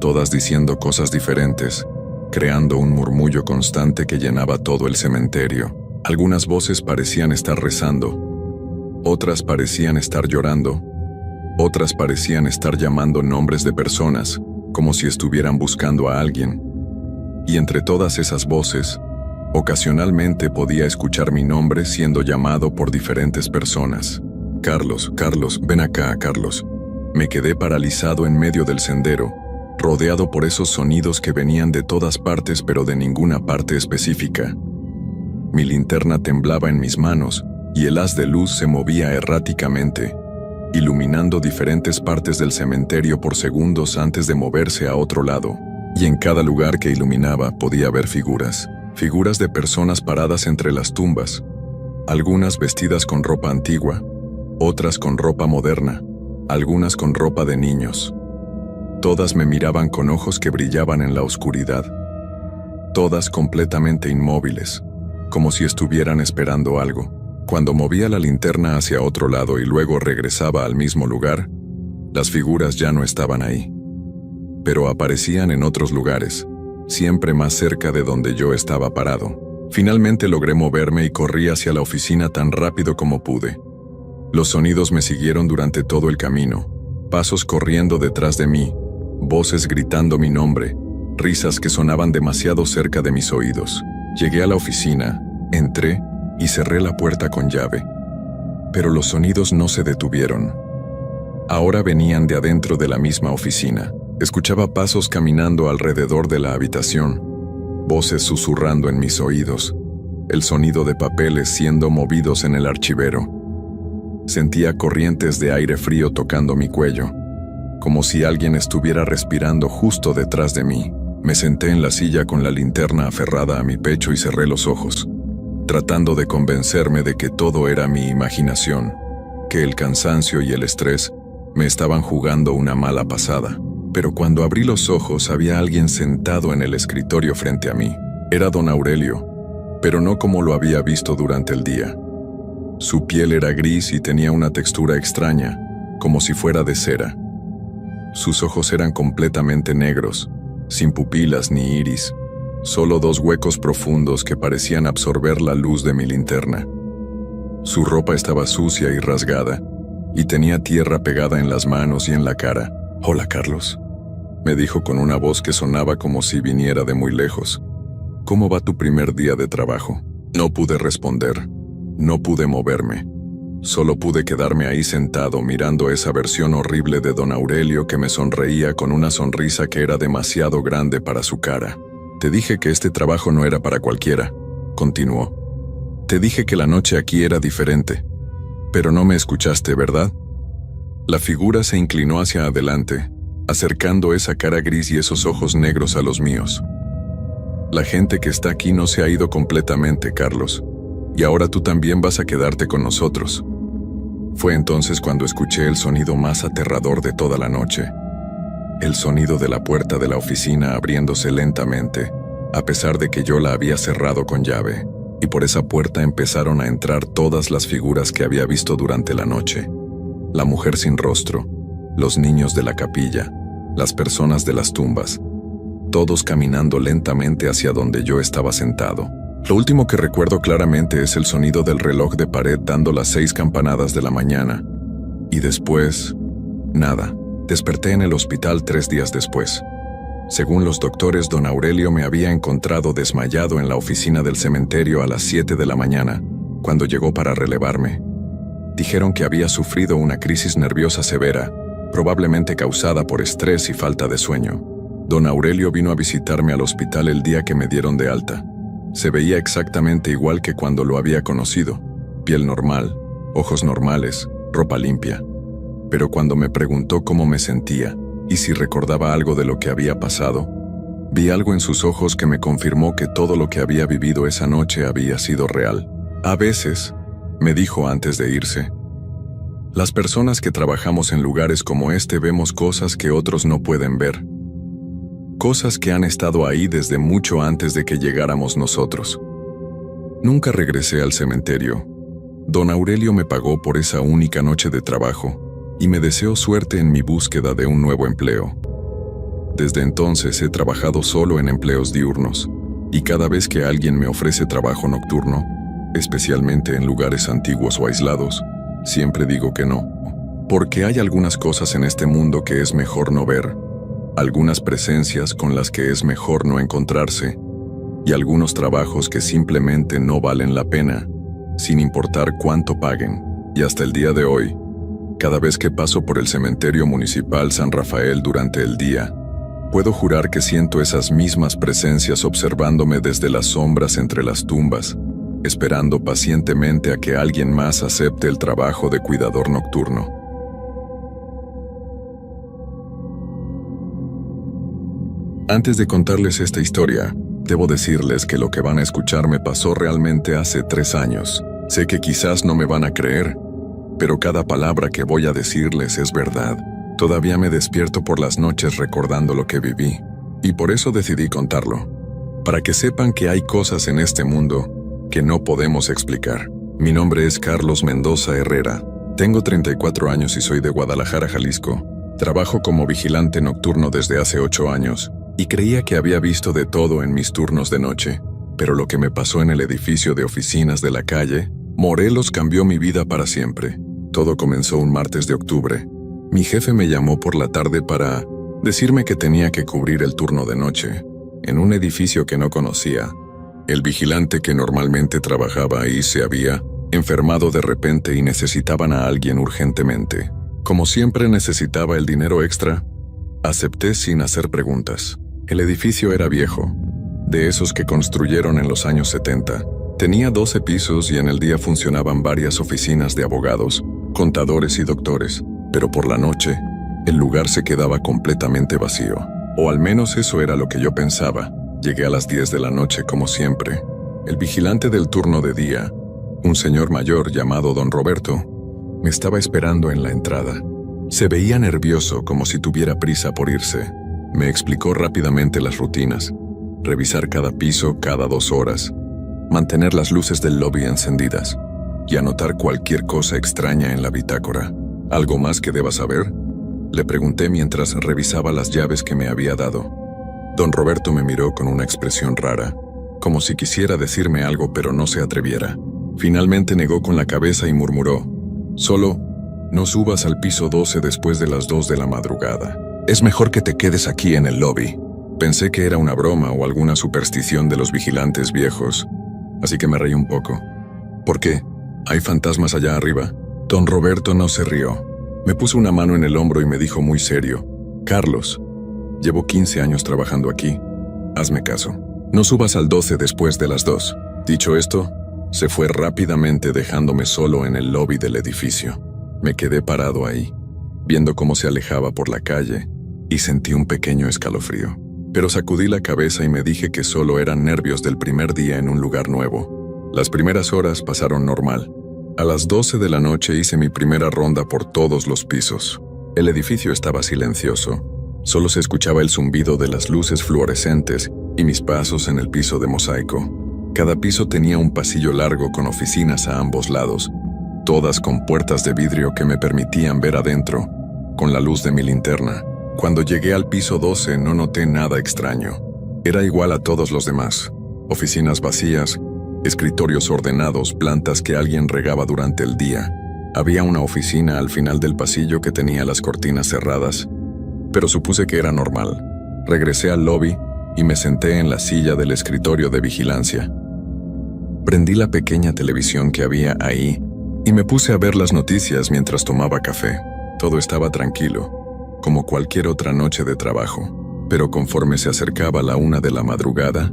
todas diciendo cosas diferentes, creando un murmullo constante que llenaba todo el cementerio. Algunas voces parecían estar rezando, otras parecían estar llorando, otras parecían estar llamando nombres de personas, como si estuvieran buscando a alguien. Y entre todas esas voces, ocasionalmente podía escuchar mi nombre siendo llamado por diferentes personas. Carlos, Carlos, ven acá, Carlos. Me quedé paralizado en medio del sendero, rodeado por esos sonidos que venían de todas partes pero de ninguna parte específica. Mi linterna temblaba en mis manos y el haz de luz se movía erráticamente, iluminando diferentes partes del cementerio por segundos antes de moverse a otro lado. Y en cada lugar que iluminaba podía ver figuras de personas paradas entre las tumbas, algunas vestidas con ropa antigua, otras con ropa moderna, algunas con ropa de niños. Todas me miraban con ojos que brillaban en la oscuridad, todas completamente inmóviles, como si estuvieran esperando algo. Cuando movía la linterna hacia otro lado y luego regresaba al mismo lugar, las figuras ya no estaban ahí, pero aparecían en otros lugares, siempre más cerca de donde yo estaba parado. Finalmente logré moverme y corrí hacia la oficina tan rápido como pude. Los sonidos me siguieron durante todo el camino, pasos corriendo detrás de mí, voces gritando mi nombre, risas que sonaban demasiado cerca de mis oídos. Llegué a la oficina, entré y cerré la puerta con llave. Pero los sonidos no se detuvieron. Ahora venían de adentro de la misma oficina. Escuchaba pasos caminando alrededor de la habitación, voces susurrando en mis oídos, el sonido de papeles siendo movidos en el archivero. Sentía corrientes de aire frío tocando mi cuello, como si alguien estuviera respirando justo detrás de mí. Me senté en la silla con la linterna aferrada a mi pecho y cerré los ojos, tratando de convencerme de que todo era mi imaginación, que el cansancio y el estrés me estaban jugando una mala pasada. Pero cuando abrí los ojos había alguien sentado en el escritorio frente a mí. Era don Aurelio, pero no como lo había visto durante el día. Su piel era gris y tenía una textura extraña, como si fuera de cera. Sus ojos eran completamente negros, sin pupilas ni iris, solo dos huecos profundos que parecían absorber la luz de mi linterna. Su ropa estaba sucia y rasgada, y tenía tierra pegada en las manos y en la cara. «Hola, Carlos», me dijo con una voz que sonaba como si viniera de muy lejos. «¿Cómo va tu primer día de trabajo?» No pude responder, no pude moverme. Solo pude quedarme ahí sentado mirando esa versión horrible de don Aurelio que me sonreía con una sonrisa que era demasiado grande para su cara. «Te dije que este trabajo no era para cualquiera», continuó. «Te dije que la noche aquí era diferente. Pero no me escuchaste, ¿verdad?» La figura se inclinó hacia adelante, acercando esa cara gris y esos ojos negros a los míos. «La gente que está aquí no se ha ido completamente, Carlos. Y ahora tú también vas a quedarte con nosotros». Fue entonces cuando escuché el sonido más aterrador de toda la noche. El sonido de la puerta de la oficina abriéndose lentamente, a pesar de que yo la había cerrado con llave. Y por esa puerta empezaron a entrar todas las figuras que había visto durante la noche. La mujer sin rostro, los niños de la capilla, las personas de las tumbas, todos caminando lentamente hacia donde yo estaba sentado. Lo último que recuerdo claramente es el sonido del reloj de pared dando las 6 campanadas de la mañana. Y después, nada. Desperté en el hospital 3 días después. Según los doctores, don Aurelio me había encontrado desmayado en la oficina del cementerio a las 7 de la mañana, cuando llegó para relevarme. Dijeron que había sufrido una crisis nerviosa severa, probablemente causada por estrés y falta de sueño. Don Aurelio vino a visitarme al hospital el día que me dieron de alta. Se veía exactamente igual que cuando lo había conocido. Piel normal, ojos normales, ropa limpia. Pero cuando me preguntó cómo me sentía y si recordaba algo de lo que había pasado, Vi algo en sus ojos que me confirmó que todo lo que había vivido esa noche había sido real. A veces, me dijo antes de irse, las personas que trabajamos en lugares como este vemos cosas que otros no pueden ver. Cosas que han estado ahí desde mucho antes de que llegáramos nosotros. Nunca regresé al cementerio. Don Aurelio me pagó por esa única noche de trabajo y me deseó suerte en mi búsqueda de un nuevo empleo. Desde entonces he trabajado solo en empleos diurnos, y cada vez que alguien me ofrece trabajo nocturno, especialmente en lugares antiguos o aislados, siempre digo que no, porque hay algunas cosas en este mundo que es mejor no ver, algunas presencias con las que es mejor no encontrarse, y algunos trabajos que simplemente no valen la pena, sin importar cuánto paguen. Y hasta el día de hoy, cada vez que paso por el cementerio municipal San Rafael durante el día, puedo jurar que siento esas mismas presencias observándome desde las sombras entre las tumbas, esperando pacientemente a que alguien más acepte el trabajo de cuidador nocturno. Antes de contarles esta historia, debo decirles que lo que van a escuchar me pasó realmente hace 3 años. Sé que quizás no me van a creer, pero cada palabra que voy a decirles es verdad. Todavía me despierto por las noches recordando lo que viví, y por eso decidí contarlo, para que sepan que hay cosas en este mundo que no podemos explicar. Mi nombre es Carlos Mendoza Herrera, tengo 34 años y soy de Guadalajara, Jalisco. Trabajo como vigilante nocturno desde hace 8 años, y creía que había visto de todo en mis turnos de noche, pero lo que me pasó en el edificio de oficinas de la calle Morelos cambió mi vida para siempre. Todo comenzó un martes de octubre. Mi jefe me llamó por la tarde para decirme que tenía que cubrir el turno de noche, en un edificio que no conocía. El vigilante que normalmente trabajaba ahí se había enfermado de repente y necesitaban a alguien urgentemente. Como siempre necesitaba el dinero extra, acepté sin hacer preguntas. El edificio era viejo, de esos que construyeron en los años 70. Tenía 12 pisos y en el día funcionaban varias oficinas de abogados, contadores y doctores. Pero por la noche, el lugar se quedaba completamente vacío. O al menos eso era lo que yo pensaba. Llegué a las 10 de la noche como siempre. El vigilante del turno de día, un señor mayor llamado Don Roberto, me estaba esperando en la entrada. Se veía nervioso como si tuviera prisa por irse. Me explicó rápidamente las rutinas. Revisar cada piso cada 2 horas. Mantener las luces del lobby encendidas. Y anotar cualquier cosa extraña en la bitácora. ¿Algo más que deba saber?, le pregunté mientras revisaba las llaves que me había dado. Don Roberto me miró con una expresión rara, como si quisiera decirme algo pero no se atreviera. Finalmente negó con la cabeza y murmuró: «Solo no subas al piso 12 después de las 2 de la madrugada. Es mejor que te quedes aquí en el lobby». Pensé que era una broma o alguna superstición de los vigilantes viejos, así que me reí un poco. «¿Por qué? ¿Hay fantasmas allá arriba?». Don Roberto no se rió. Me puso una mano en el hombro y me dijo muy serio: «Carlos, llevo 15 años trabajando aquí. Hazme caso. No subas al 12 después de las 2». Dicho esto, se fue rápidamente dejándome solo en el lobby del edificio. Me quedé parado ahí, viendo cómo se alejaba por la calle, y sentí un pequeño escalofrío. Pero sacudí la cabeza y me dije que solo eran nervios del primer día en un lugar nuevo. Las primeras horas pasaron normal. A las 12 de la noche hice mi primera ronda por todos los pisos. El edificio estaba silencioso. Solo se escuchaba el zumbido de las luces fluorescentes y mis pasos en el piso de mosaico. Cada piso tenía un pasillo largo con oficinas a ambos lados, todas con puertas de vidrio que me permitían ver adentro, con la luz de mi linterna. Cuando llegué al piso 12 no noté nada extraño. Era igual a todos los demás. Oficinas vacías, escritorios ordenados, plantas que alguien regaba durante el día. Había una oficina al final del pasillo que tenía las cortinas cerradas, pero supuse que era normal. Regresé al lobby y me senté en la silla del escritorio de vigilancia. Prendí la pequeña televisión que había ahí y me puse a ver las noticias mientras tomaba café. Todo estaba tranquilo, como cualquier otra noche de trabajo, pero conforme se acercaba la 1 de la madrugada,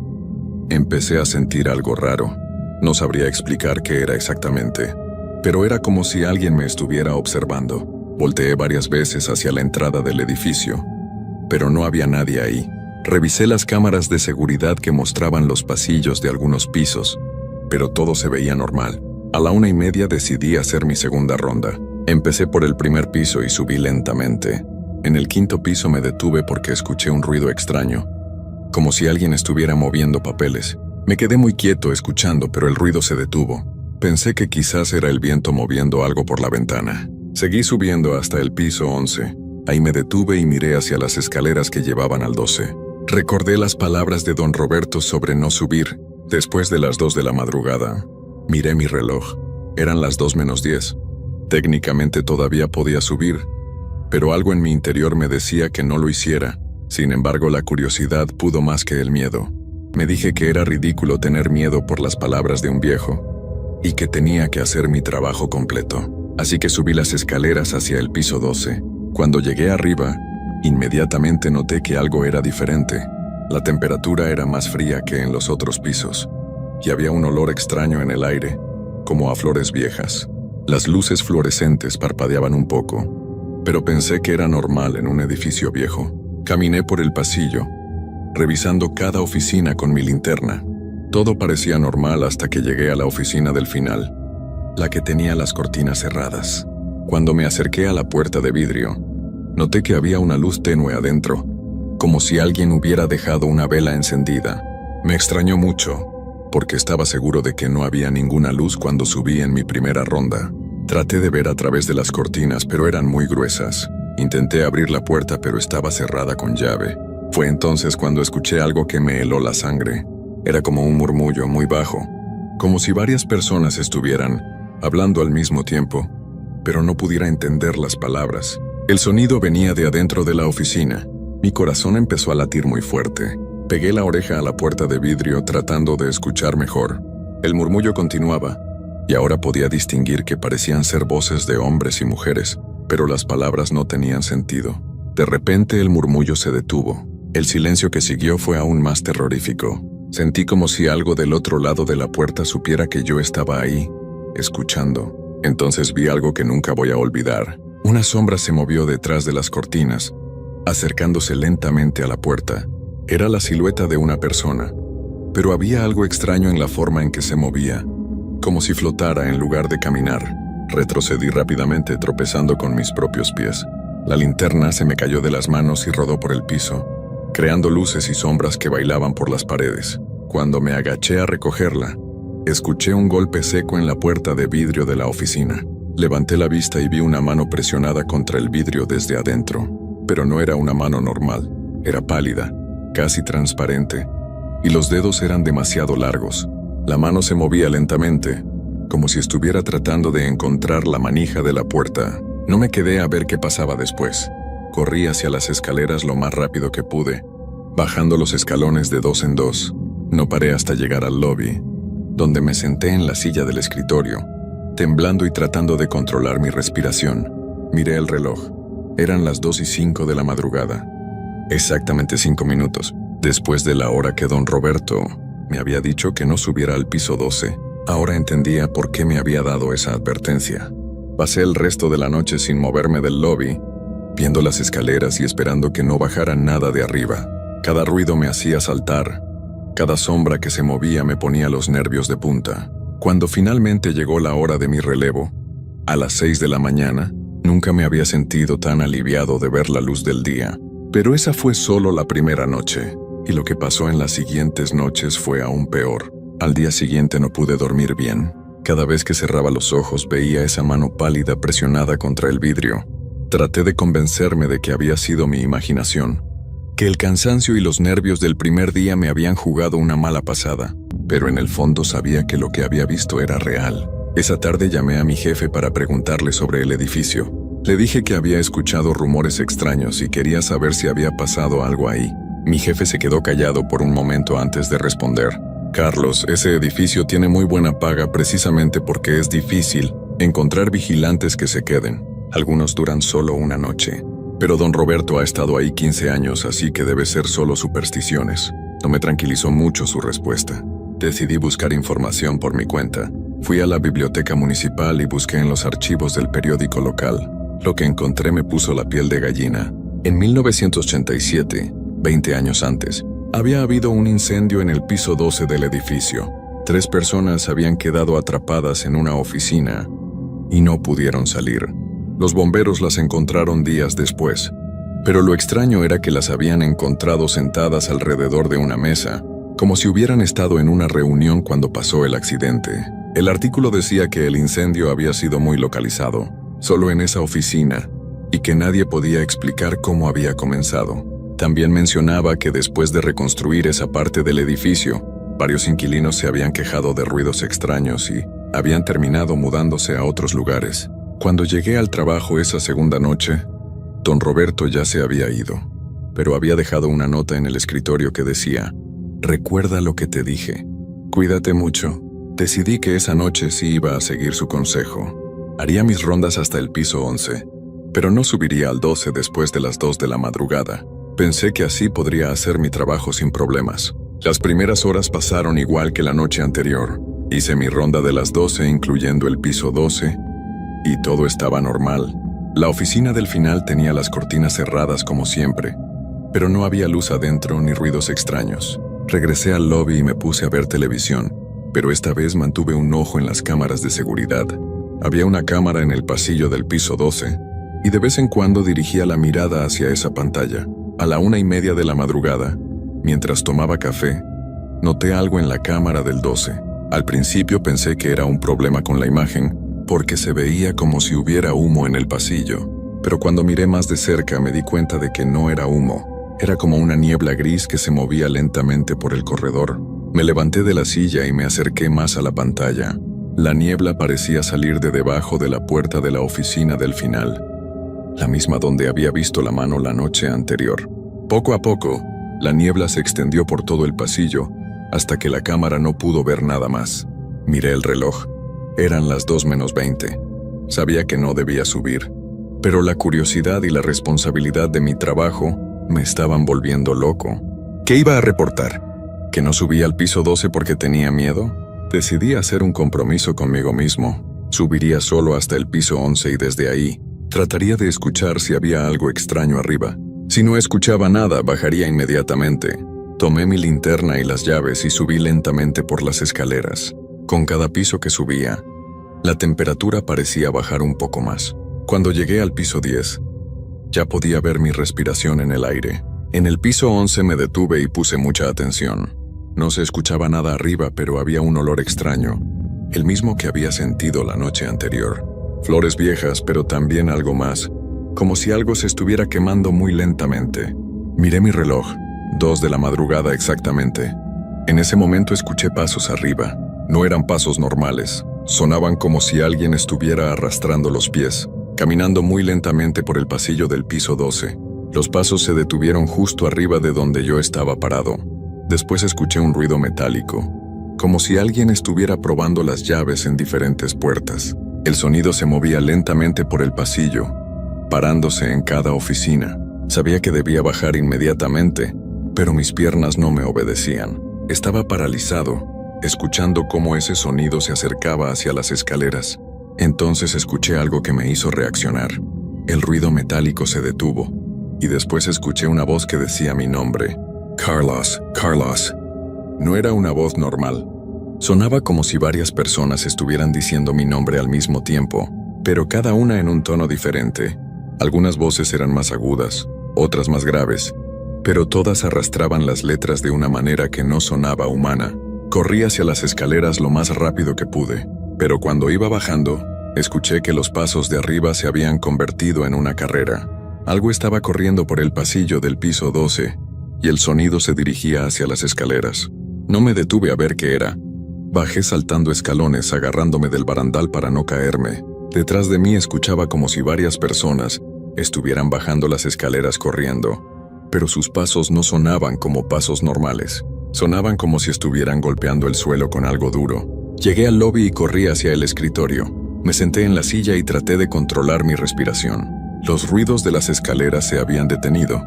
empecé a sentir algo raro. No sabría explicar qué era exactamente, pero era como si alguien me estuviera observando. Volteé varias veces hacia la entrada del edificio, pero no había nadie ahí. Revisé las cámaras de seguridad que mostraban los pasillos de algunos pisos, pero todo se veía normal. A la 1:30 decidí hacer mi segunda ronda. Empecé por el primer piso y subí lentamente. En el quinto piso me detuve porque escuché un ruido extraño, como si alguien estuviera moviendo papeles. Me quedé muy quieto escuchando, pero el ruido se detuvo. Pensé que quizás era el viento moviendo algo por la ventana. Seguí subiendo hasta el piso 11. Ahí me detuve y miré hacia las escaleras que llevaban al 12. Recordé las palabras de don Roberto sobre no subir después de las 2 de la madrugada. Miré mi reloj. Eran las 2:10. Técnicamente todavía podía subir, pero algo en mi interior me decía que no lo hiciera. Sin embargo, la curiosidad pudo más que el miedo. Me dije que era ridículo tener miedo por las palabras de un viejo y que tenía que hacer mi trabajo completo. Así que subí las escaleras hacia el piso 12. Cuando llegué arriba, inmediatamente noté que algo era diferente. La temperatura era más fría que en los otros pisos, y había un olor extraño en el aire, como a flores viejas. Las luces fluorescentes parpadeaban un poco, pero pensé que era normal en un edificio viejo. Caminé por el pasillo, revisando cada oficina con mi linterna. Todo parecía normal hasta que llegué a la oficina del final, la que tenía las cortinas cerradas. Cuando me acerqué a la puerta de vidrio, noté que había una luz tenue adentro, como si alguien hubiera dejado una vela encendida. Me extrañó mucho, porque estaba seguro de que no había ninguna luz cuando subí en mi primera ronda. Traté de ver a través de las cortinas, pero eran muy gruesas. Intenté abrir la puerta, pero estaba cerrada con llave. Fue entonces cuando escuché algo que me heló la sangre. Era como un murmullo muy bajo, como si varias personas estuvieran hablando al mismo tiempo, pero no pudiera entender las palabras. El sonido venía de adentro de la oficina. Mi corazón empezó a latir muy fuerte. Pegué la oreja a la puerta de vidrio tratando de escuchar mejor. El murmullo continuaba, y ahora podía distinguir que parecían ser voces de hombres y mujeres, pero las palabras no tenían sentido. De repente el murmullo se detuvo. El silencio que siguió fue aún más terrorífico. Sentí como si algo del otro lado de la puerta supiera que yo estaba ahí, escuchando. Entonces vi algo que nunca voy a olvidar. Una sombra se movió detrás de las cortinas, acercándose lentamente a la puerta. Era la silueta de una persona, pero había algo extraño en la forma en que se movía, como si flotara en lugar de caminar. Retrocedí rápidamente, tropezando con mis propios pies. La linterna se me cayó de las manos y rodó por el piso, creando luces y sombras que bailaban por las paredes. Cuando me agaché a recogerla, escuché un golpe seco en la puerta de vidrio de la oficina. Levanté la vista y vi una mano presionada contra el vidrio desde adentro, pero no era una mano normal. Era pálida, casi transparente, y los dedos eran demasiado largos. La mano se movía lentamente, como si estuviera tratando de encontrar la manija de la puerta. No me quedé a ver qué pasaba después. Corrí hacia las escaleras lo más rápido que pude, bajando los escalones de 2 en 2. No paré hasta llegar al lobby, donde me senté en la silla del escritorio, temblando y tratando de controlar mi respiración. Miré el reloj. Eran las 2:05 de la madrugada. Exactamente 5 minutos, después de la hora que don Roberto me había dicho que no subiera al piso 12. Ahora entendía por qué me había dado esa advertencia. Pasé el resto de la noche sin moverme del lobby, viendo las escaleras y esperando que no bajara nada de arriba. Cada ruido me hacía saltar. Cada sombra que se movía me ponía los nervios de punta. Cuando finalmente llegó la hora de mi relevo, a las 6 de la mañana, nunca me había sentido tan aliviado de ver la luz del día. Pero esa fue solo la primera noche, y lo que pasó en las siguientes noches fue aún peor. Al día siguiente no pude dormir bien. Cada vez que cerraba los ojos veía esa mano pálida presionada contra el vidrio. Traté de convencerme de que había sido mi imaginación, que el cansancio y los nervios del primer día me habían jugado una mala pasada, pero en el fondo sabía que lo que había visto era real. Esa tarde llamé a mi jefe para preguntarle sobre el edificio. Le dije que había escuchado rumores extraños y quería saber si había pasado algo ahí. Mi jefe se quedó callado por un momento antes de responder. Carlos, ese edificio tiene muy buena paga precisamente porque es difícil encontrar vigilantes que se queden. Algunos duran solo una noche. Pero don Roberto ha estado ahí 15 años, así que debe ser solo supersticiones. No me tranquilizó mucho su respuesta. Decidí buscar información por mi cuenta. Fui a la biblioteca municipal y busqué en los archivos del periódico local. Lo que encontré me puso la piel de gallina. En 1987, 20 años antes, había habido un incendio en el piso 12 del edificio. 3 personas habían quedado atrapadas en una oficina y no pudieron salir. Los bomberos las encontraron días después, pero lo extraño era que las habían encontrado sentadas alrededor de una mesa, como si hubieran estado en una reunión cuando pasó el accidente. El artículo decía que el incendio había sido muy localizado, solo en esa oficina, y que nadie podía explicar cómo había comenzado. También mencionaba que después de reconstruir esa parte del edificio, varios inquilinos se habían quejado de ruidos extraños y habían terminado mudándose a otros lugares. Cuando llegué al trabajo esa segunda noche, don Roberto ya se había ido, pero había dejado una nota en el escritorio que decía: «Recuerda lo que te dije. Cuídate mucho». Decidí que esa noche sí iba a seguir su consejo. Haría mis rondas hasta el piso 11, pero no subiría al 12 después de las 2 de la madrugada. Pensé que así podría hacer mi trabajo sin problemas. Las primeras horas pasaron igual que la noche anterior. Hice mi ronda de las 12, incluyendo el piso 12, y todo estaba normal. La oficina del final tenía las cortinas cerradas como siempre, pero no había luz adentro ni ruidos extraños. Regresé al lobby y me puse a ver televisión, pero esta vez mantuve un ojo en las cámaras de seguridad. Había una cámara en el pasillo del piso 12, y de vez en cuando dirigía la mirada hacia esa pantalla. A la 1:30 de la madrugada, mientras tomaba café, noté algo en la cámara del 12. Al principio pensé que era un problema con la imagen, porque se veía como si hubiera humo en el pasillo, pero cuando miré más de cerca me di cuenta de que no era humo, era como una niebla gris que se movía lentamente por el corredor. Me levanté de la silla y me acerqué más a la pantalla. La niebla parecía salir de debajo de la puerta de la oficina del final, la misma donde había visto la mano la noche anterior. Poco a poco, la niebla se extendió por todo el pasillo, hasta que la cámara no pudo ver nada más. Miré el reloj. Eran las 2:20. Sabía que no debía subir, pero la curiosidad y la responsabilidad de mi trabajo me estaban volviendo loco. ¿Qué iba a reportar? ¿Que no subía al piso 12 porque tenía miedo? Decidí hacer un compromiso conmigo mismo. Subiría solo hasta el piso 11 y desde ahí trataría de escuchar si había algo extraño arriba. Si no escuchaba nada, bajaría inmediatamente. Tomé mi linterna y las llaves y subí lentamente por las escaleras. Con cada piso que subía, la temperatura parecía bajar un poco más. Cuando llegué al piso 10, ya podía ver mi respiración en el aire. En el piso 11 me detuve y puse mucha atención. No se escuchaba nada arriba, pero había un olor extraño, el mismo que había sentido la noche anterior. Flores viejas, pero también algo más, como si algo se estuviera quemando muy lentamente. Miré mi reloj, 2 de la madrugada exactamente. En ese momento escuché pasos arriba. No eran pasos normales, sonaban como si alguien estuviera arrastrando los pies, caminando muy lentamente por el pasillo del piso 12. Los pasos se detuvieron justo arriba de donde yo estaba parado. Después escuché un ruido metálico, como si alguien estuviera probando las llaves en diferentes puertas. El sonido se movía lentamente por el pasillo, parándose en cada oficina. Sabía que debía bajar inmediatamente, pero mis piernas no me obedecían. Estaba paralizado, escuchando cómo ese sonido se acercaba hacia las escaleras. Entonces escuché algo que me hizo reaccionar. El ruido metálico se detuvo, y después escuché una voz que decía mi nombre. Carlos, Carlos. No era una voz normal. Sonaba como si varias personas estuvieran diciendo mi nombre al mismo tiempo, pero cada una en un tono diferente. Algunas voces eran más agudas, otras más graves, pero todas arrastraban las letras de una manera que no sonaba humana. Corrí hacia las escaleras lo más rápido que pude, pero cuando iba bajando, escuché que los pasos de arriba se habían convertido en una carrera. Algo estaba corriendo por el pasillo del piso 12, y el sonido se dirigía hacia las escaleras. No me detuve a ver qué era. Bajé saltando escalones, agarrándome del barandal para no caerme. Detrás de mí escuchaba como si varias personas estuvieran bajando las escaleras corriendo, pero sus pasos no sonaban como pasos normales. Sonaban como si estuvieran golpeando el suelo con algo duro. Llegué al lobby y corrí hacia el escritorio. Me senté en la silla y traté de controlar mi respiración. Los ruidos de las escaleras se habían detenido,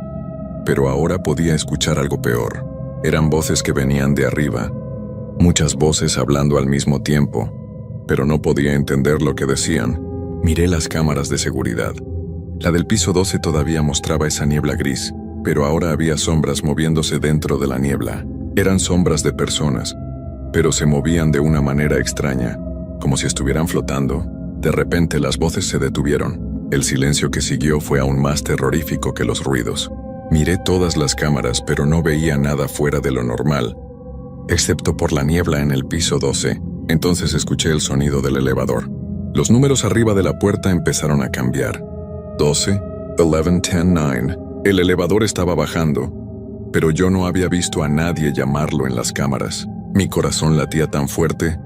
pero ahora podía escuchar algo peor. Eran voces que venían de arriba. Muchas voces hablando al mismo tiempo, pero no podía entender lo que decían. Miré las cámaras de seguridad. La del piso 12 todavía mostraba esa niebla gris, pero ahora había sombras moviéndose dentro de la niebla. Eran sombras de personas, pero se movían de una manera extraña, como si estuvieran flotando. De repente las voces se detuvieron. El silencio que siguió fue aún más terrorífico que los ruidos. Miré todas las cámaras, pero no veía nada fuera de lo normal, excepto por la niebla en el piso 12. Entonces escuché el sonido del elevador. Los números arriba de la puerta empezaron a cambiar. 12, 11, 10, 9. El elevador estaba bajando, pero yo no había visto a nadie llamarlo en las cámaras. Mi corazón latía tan fuerte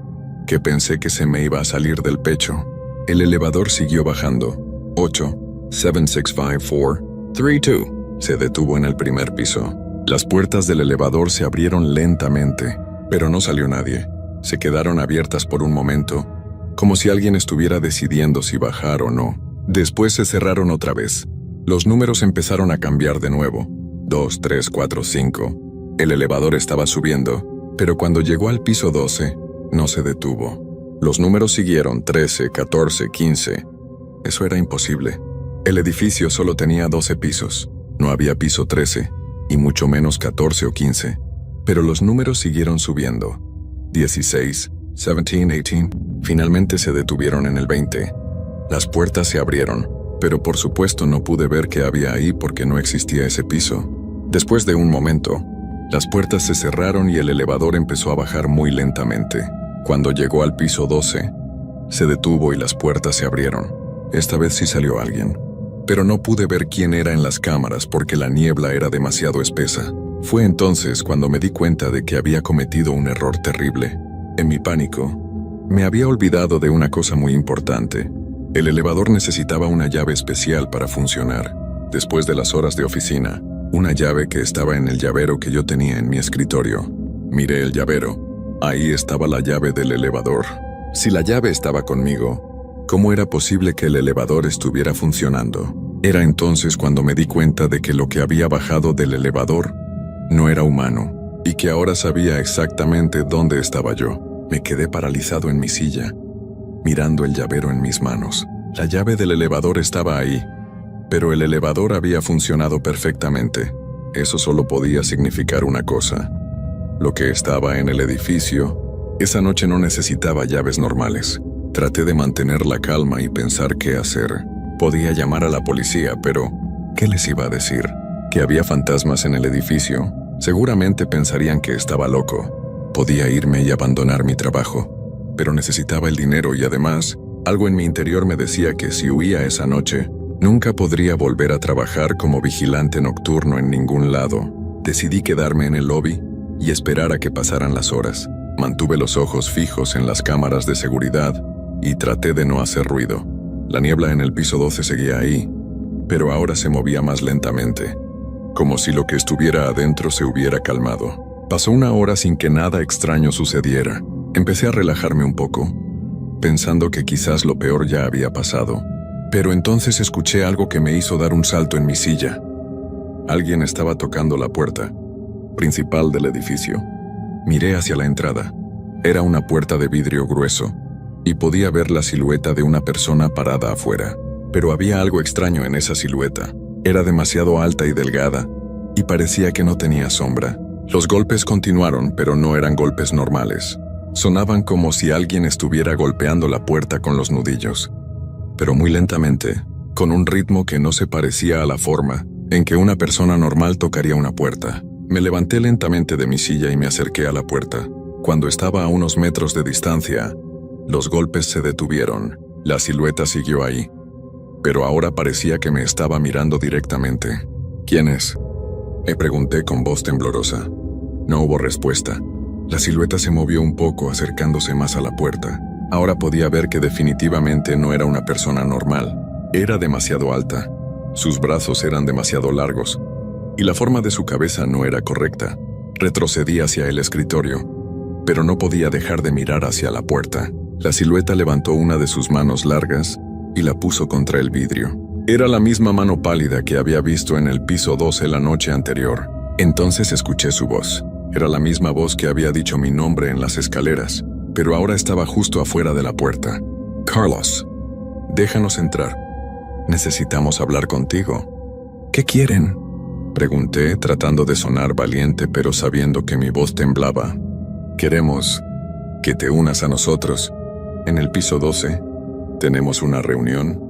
que pensé que se me iba a salir del pecho. El elevador siguió bajando. 8, 7, 6, 5, 4, 3, 2. Se detuvo en el primer piso. Las puertas del elevador se abrieron lentamente, pero no salió nadie. Se quedaron abiertas por un momento, como si alguien estuviera decidiendo si bajar o no. Después se cerraron otra vez. Los números empezaron a cambiar de nuevo. 2, 3, 4, 5. El elevador estaba subiendo, pero cuando llegó al piso 12, no se detuvo. Los números siguieron 13, 14, 15. Eso era imposible. El edificio solo tenía 12 pisos. No había piso 13, y mucho menos 14 o 15. Pero los números siguieron subiendo. 16, 17, 18. Finalmente se detuvieron en el 20. Las puertas se abrieron, pero por supuesto no pude ver qué había ahí porque no existía ese piso. Después de un momento, las puertas se cerraron y el elevador empezó a bajar muy lentamente. Cuando llegó al piso 12, se detuvo y las puertas se abrieron. Esta vez sí salió alguien, pero no pude ver quién era en las cámaras porque la niebla era demasiado espesa. Fue entonces cuando me di cuenta de que había cometido un error terrible. En mi pánico, me había olvidado de una cosa muy importante. El elevador necesitaba una llave especial para funcionar. Después de las horas de oficina, una llave que estaba en el llavero que yo tenía en mi escritorio. Miré el llavero. Ahí estaba la llave del elevador. Si la llave estaba conmigo, ¿cómo era posible que el elevador estuviera funcionando? Era entonces cuando me di cuenta de que lo que había bajado del elevador no era humano, y que ahora sabía exactamente dónde estaba yo. Me quedé paralizado en mi silla, mirando el llavero en mis manos. La llave del elevador estaba ahí, pero el elevador había funcionado perfectamente. Eso solo podía significar una cosa. Lo que estaba en el edificio, esa noche no necesitaba llaves normales. Traté de mantener la calma y pensar qué hacer. Podía llamar a la policía, pero ¿qué les iba a decir? ¿Que había fantasmas en el edificio? Seguramente pensarían que estaba loco. Podía irme y abandonar mi trabajo, pero necesitaba el dinero y además, algo en mi interior me decía que si huía esa noche, nunca podría volver a trabajar como vigilante nocturno en ningún lado. Decidí quedarme en el lobby y esperar a que pasaran las horas. Mantuve los ojos fijos en las cámaras de seguridad y traté de no hacer ruido. La niebla en el piso 12 seguía ahí, pero ahora se movía más lentamente, como si lo que estuviera adentro se hubiera calmado. Pasó una hora sin que nada extraño sucediera. Empecé a relajarme un poco, pensando que quizás lo peor ya había pasado. Pero entonces escuché algo que me hizo dar un salto en mi silla. Alguien estaba tocando la puerta principal del edificio. Miré hacia la entrada. Era una puerta de vidrio grueso, y podía ver la silueta de una persona parada afuera. Pero había algo extraño en esa silueta. Era demasiado alta y delgada, y parecía que no tenía sombra. Los golpes continuaron, pero no eran golpes normales. Sonaban como si alguien estuviera golpeando la puerta con los nudillos, pero muy lentamente, con un ritmo que no se parecía a la forma en que una persona normal tocaría una puerta. Me levanté lentamente de mi silla y me acerqué a la puerta. Cuando estaba a unos metros de distancia, los golpes se detuvieron. La silueta siguió ahí, pero ahora parecía que me estaba mirando directamente. ¿Quién es?, me pregunté con voz temblorosa. No hubo respuesta. La silueta se movió un poco, acercándose más a la puerta. Ahora podía ver que definitivamente no era una persona normal. Era demasiado alta, sus brazos eran demasiado largos, y la forma de su cabeza no era correcta. Retrocedí hacia el escritorio, pero no podía dejar de mirar hacia la puerta. La silueta levantó una de sus manos largas y la puso contra el vidrio. Era la misma mano pálida que había visto en el piso 12 la noche anterior. Entonces escuché su voz. Era la misma voz que había dicho mi nombre en las escaleras, pero ahora estaba justo afuera de la puerta. Carlos, déjanos entrar. Necesitamos hablar contigo. ¿Qué quieren?, Pregunté, tratando de sonar valiente, pero sabiendo que mi voz temblaba. Queremos que te unas a nosotros. En el piso 12, tenemos una reunión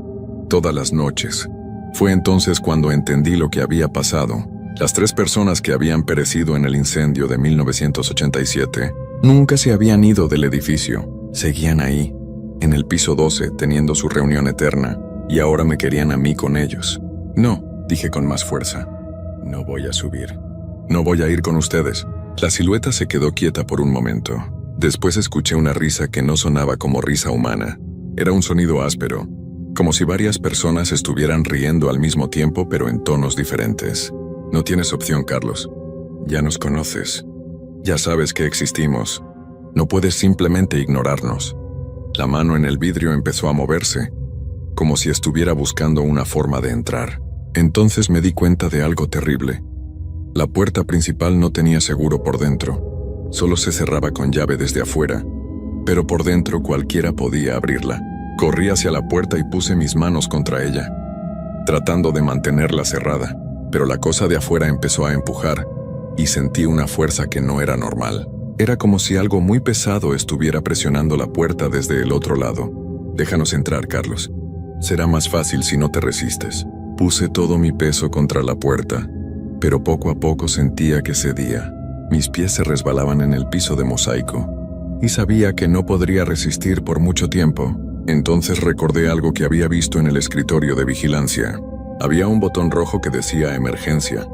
todas las noches. Fue entonces cuando entendí lo que había pasado. Las 3 personas que habían perecido en el incendio de 1987 nunca se habían ido del edificio. Seguían ahí, en el piso 12, teniendo su reunión eterna, y ahora me querían a mí con ellos. No, dije con más fuerza. No voy a subir. No voy a ir con ustedes. La silueta se quedó quieta por un momento. Después escuché una risa que no sonaba como risa humana. Era un sonido áspero, como si varias personas estuvieran riendo al mismo tiempo, pero en tonos diferentes. No tienes opción, Carlos. Ya nos conoces. Ya sabes que existimos. No puedes simplemente ignorarnos. La mano en el vidrio empezó a moverse, como si estuviera buscando una forma de entrar. Entonces me di cuenta de algo terrible. La puerta principal no tenía seguro por dentro. Solo se cerraba con llave desde afuera, pero por dentro cualquiera podía abrirla. Corrí hacia la puerta y puse mis manos contra ella, tratando de mantenerla cerrada, pero la cosa de afuera empezó a empujar y sentí una fuerza que no era normal. Era como si algo muy pesado estuviera presionando la puerta desde el otro lado. Déjanos entrar, Carlos. Será más fácil si no te resistes. Puse todo mi peso contra la puerta, pero poco a poco sentía que cedía. Mis pies se resbalaban en el piso de mosaico, y sabía que no podría resistir por mucho tiempo. Entonces recordé algo que había visto en el escritorio de vigilancia. Había un botón rojo que decía emergencia.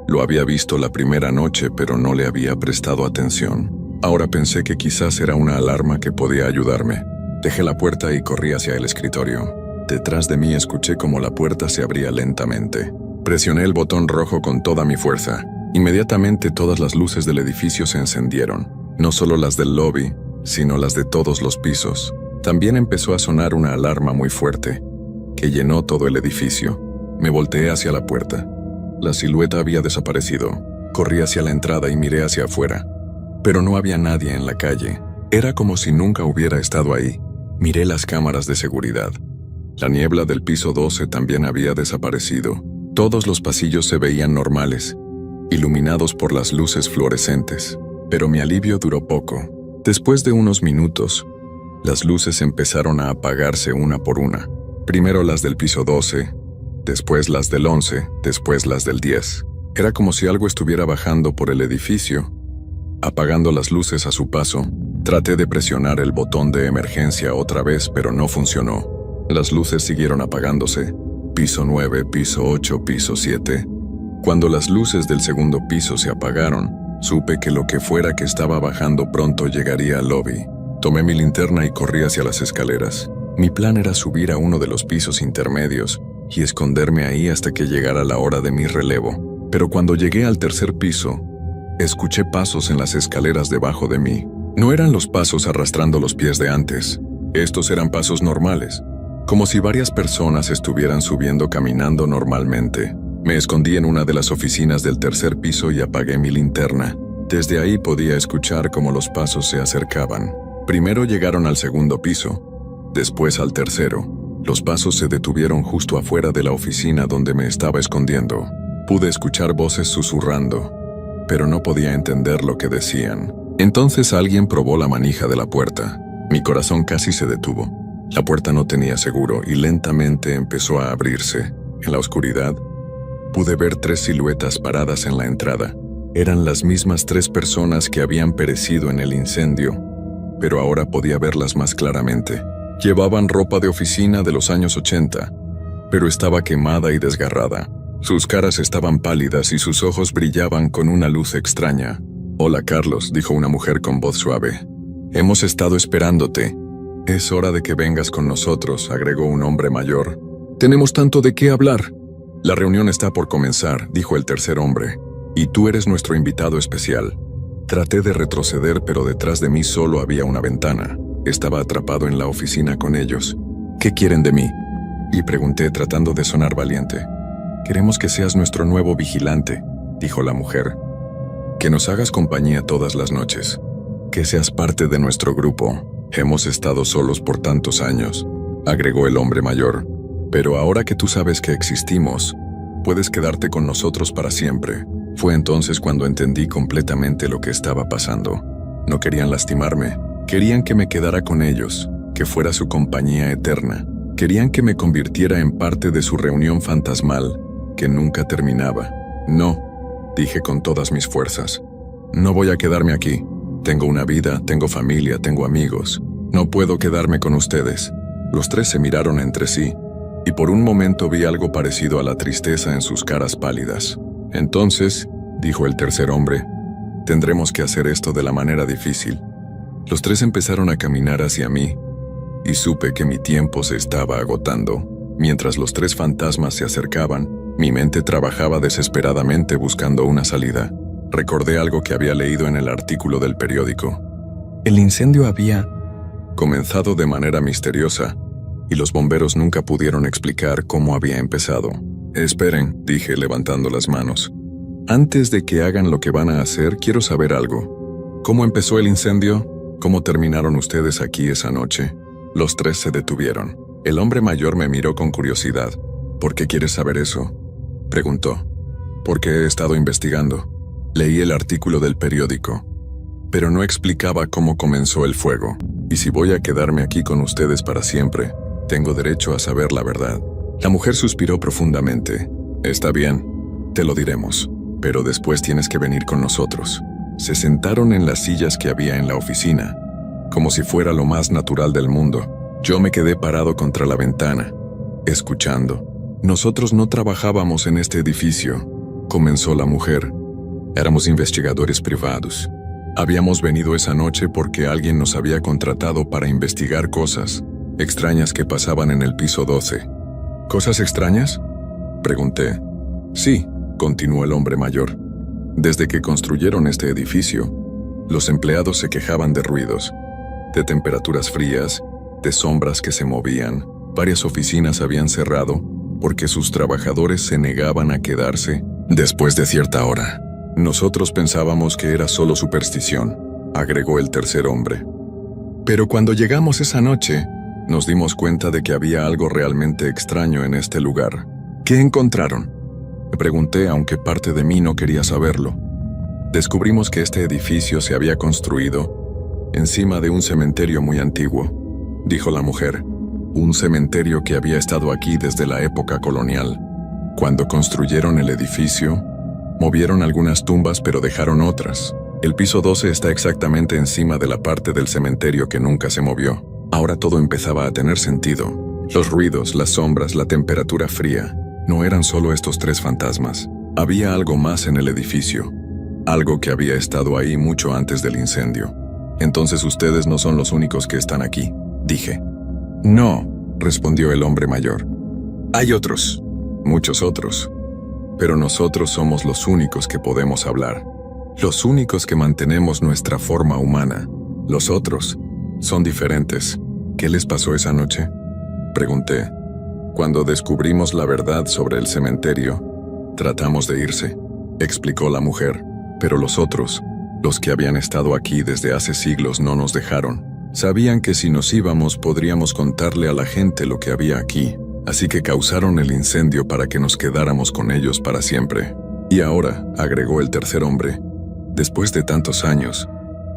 Lo había visto la primera noche, pero no le había prestado atención. Ahora pensé que quizás era una alarma que podía ayudarme. Dejé la puerta y corrí hacia el escritorio. Detrás de mí escuché cómo la puerta se abría lentamente. Presioné el botón rojo con toda mi fuerza. Inmediatamente todas las luces del edificio se encendieron. No solo las del lobby, sino las de todos los pisos. También empezó a sonar una alarma muy fuerte, que llenó todo el edificio. Me volteé hacia la puerta. La silueta había desaparecido. Corrí hacia la entrada y miré hacia afuera. Pero no había nadie en la calle. Era como si nunca hubiera estado ahí. Miré las cámaras de seguridad. La niebla del piso 12 también había desaparecido. Todos los pasillos se veían normales, iluminados por las luces fluorescentes. Pero mi alivio duró poco. Después de unos minutos, las luces empezaron a apagarse una por una. Primero las del piso 12, después las del 11, después las del 10. Era como si algo estuviera bajando por el edificio, apagando las luces a su paso. Traté de presionar el botón de emergencia otra vez, pero no funcionó. Las luces siguieron apagándose. Piso 9, piso 8, piso 7. Cuando las luces del segundo piso se apagaron, supe que lo que fuera que estaba bajando pronto llegaría al lobby. Tomé mi linterna y corrí hacia las escaleras. Mi plan era subir a uno de los pisos intermedios y esconderme ahí hasta que llegara la hora de mi relevo. Pero cuando llegué al tercer piso, escuché pasos en las escaleras debajo de mí. No eran los pasos arrastrando los pies de antes. Estos eran pasos normales, como si varias personas estuvieran subiendo caminando normalmente. Me escondí en una de las oficinas del tercer piso y apagué mi linterna. Desde ahí podía escuchar cómo los pasos se acercaban. Primero llegaron al segundo piso, después al tercero. Los pasos se detuvieron justo afuera de la oficina donde me estaba escondiendo. Pude escuchar voces susurrando, pero no podía entender lo que decían. Entonces alguien probó la manija de la puerta. Mi corazón casi se detuvo. La puerta no tenía seguro y lentamente empezó a abrirse. En la oscuridad, pude ver 3 siluetas paradas en la entrada. Eran las mismas 3 personas que habían perecido en el incendio, pero ahora podía verlas más claramente. Llevaban ropa de oficina de los años 80, pero estaba quemada y desgarrada. Sus caras estaban pálidas y sus ojos brillaban con una luz extraña. «Hola, Carlos», dijo una mujer con voz suave. «Hemos estado esperándote». «Es hora de que vengas con nosotros», agregó un hombre mayor. «Tenemos tanto de qué hablar». «La reunión está por comenzar», dijo el tercer hombre. «Y tú eres nuestro invitado especial». Traté de retroceder, pero detrás de mí solo había una ventana. Estaba atrapado en la oficina con ellos. «¿Qué quieren de mí?», y pregunté tratando de sonar valiente. «Queremos que seas nuestro nuevo vigilante», dijo la mujer. «Que nos hagas compañía todas las noches. Que seas parte de nuestro grupo. Hemos estado solos por tantos años», agregó el hombre mayor. «Pero ahora que tú sabes que existimos, puedes quedarte con nosotros para siempre. Fue entonces cuando entendí completamente lo que estaba pasando. No querían lastimarme, querían que me quedara con ellos, que fuera su compañía eterna. Querían que me convirtiera en parte de su reunión fantasmal, que nunca terminaba. No, dije con todas mis fuerzas. No voy a quedarme aquí. Tengo una vida, tengo familia, tengo amigos. No puedo quedarme con ustedes. Los tres se miraron entre sí, y por un momento vi algo parecido a la tristeza en sus caras pálidas. Entonces, dijo el tercer hombre, tendremos que hacer esto de la manera difícil. Los tres empezaron a caminar hacia mí, y supe que mi tiempo se estaba agotando. Mientras los tres fantasmas se acercaban, mi mente trabajaba desesperadamente buscando una salida. Recordé algo que había leído en el artículo del periódico. El incendio había comenzado de manera misteriosa, y los bomberos nunca pudieron explicar cómo había empezado. Esperen, dije levantando las manos. Antes de que hagan lo que van a hacer, quiero saber algo. ¿Cómo empezó el incendio? ¿Cómo terminaron ustedes aquí esa noche? Los tres se detuvieron. El hombre mayor me miró con curiosidad. ¿Por qué quieres saber eso?, preguntó. Porque he estado investigando. Leí el artículo del periódico, pero no explicaba cómo comenzó el fuego. Y si voy a quedarme aquí con ustedes para siempre, tengo derecho a saber la verdad. La mujer suspiró profundamente. Está bien, te lo diremos, pero después tienes que venir con nosotros. Se sentaron en las sillas que había en la oficina, como si fuera lo más natural del mundo. Yo me quedé parado contra la ventana, escuchando. Nosotros no trabajábamos en este edificio, comenzó la mujer. Éramos investigadores privados. Habíamos venido esa noche porque alguien nos había contratado para investigar cosas extrañas que pasaban en el piso 12. ¿Cosas extrañas?, pregunté. Sí, continuó el hombre mayor. Desde que construyeron este edificio, los empleados se quejaban de ruidos, de temperaturas frías, de sombras que se movían. Varias oficinas habían cerrado porque sus trabajadores se negaban a quedarse después de cierta hora. Nosotros pensábamos que era solo superstición, agregó el tercer hombre. Pero cuando llegamos esa noche, nos dimos cuenta de que había algo realmente extraño en este lugar. ¿Qué encontraron?, me pregunté, aunque parte de mí no quería saberlo. Descubrimos que este edificio se había construido encima de un cementerio muy antiguo, dijo la mujer. Un cementerio que había estado aquí desde la época colonial. Cuando construyeron el edificio, movieron algunas tumbas pero dejaron otras. El piso 12 está exactamente encima de la parte del cementerio que nunca se movió. Ahora todo empezaba a tener sentido. Los ruidos, las sombras, la temperatura fría. No eran solo estos tres fantasmas. Había algo más en el edificio. Algo que había estado ahí mucho antes del incendio. Entonces ustedes no son los únicos que están aquí, dije. No, respondió el hombre mayor. Hay otros, muchos otros. Pero nosotros somos los únicos que podemos hablar. Los únicos que mantenemos nuestra forma humana. Los otros son diferentes. ¿Qué les pasó esa noche?, pregunté. Cuando descubrimos la verdad sobre el cementerio, tratamos de irse, explicó la mujer. Pero los otros, los que habían estado aquí desde hace siglos, no nos dejaron. Sabían que si nos íbamos podríamos contarle a la gente lo que había aquí. Así que causaron el incendio para que nos quedáramos con ellos para siempre. Y ahora, agregó el tercer hombre, después de tantos años,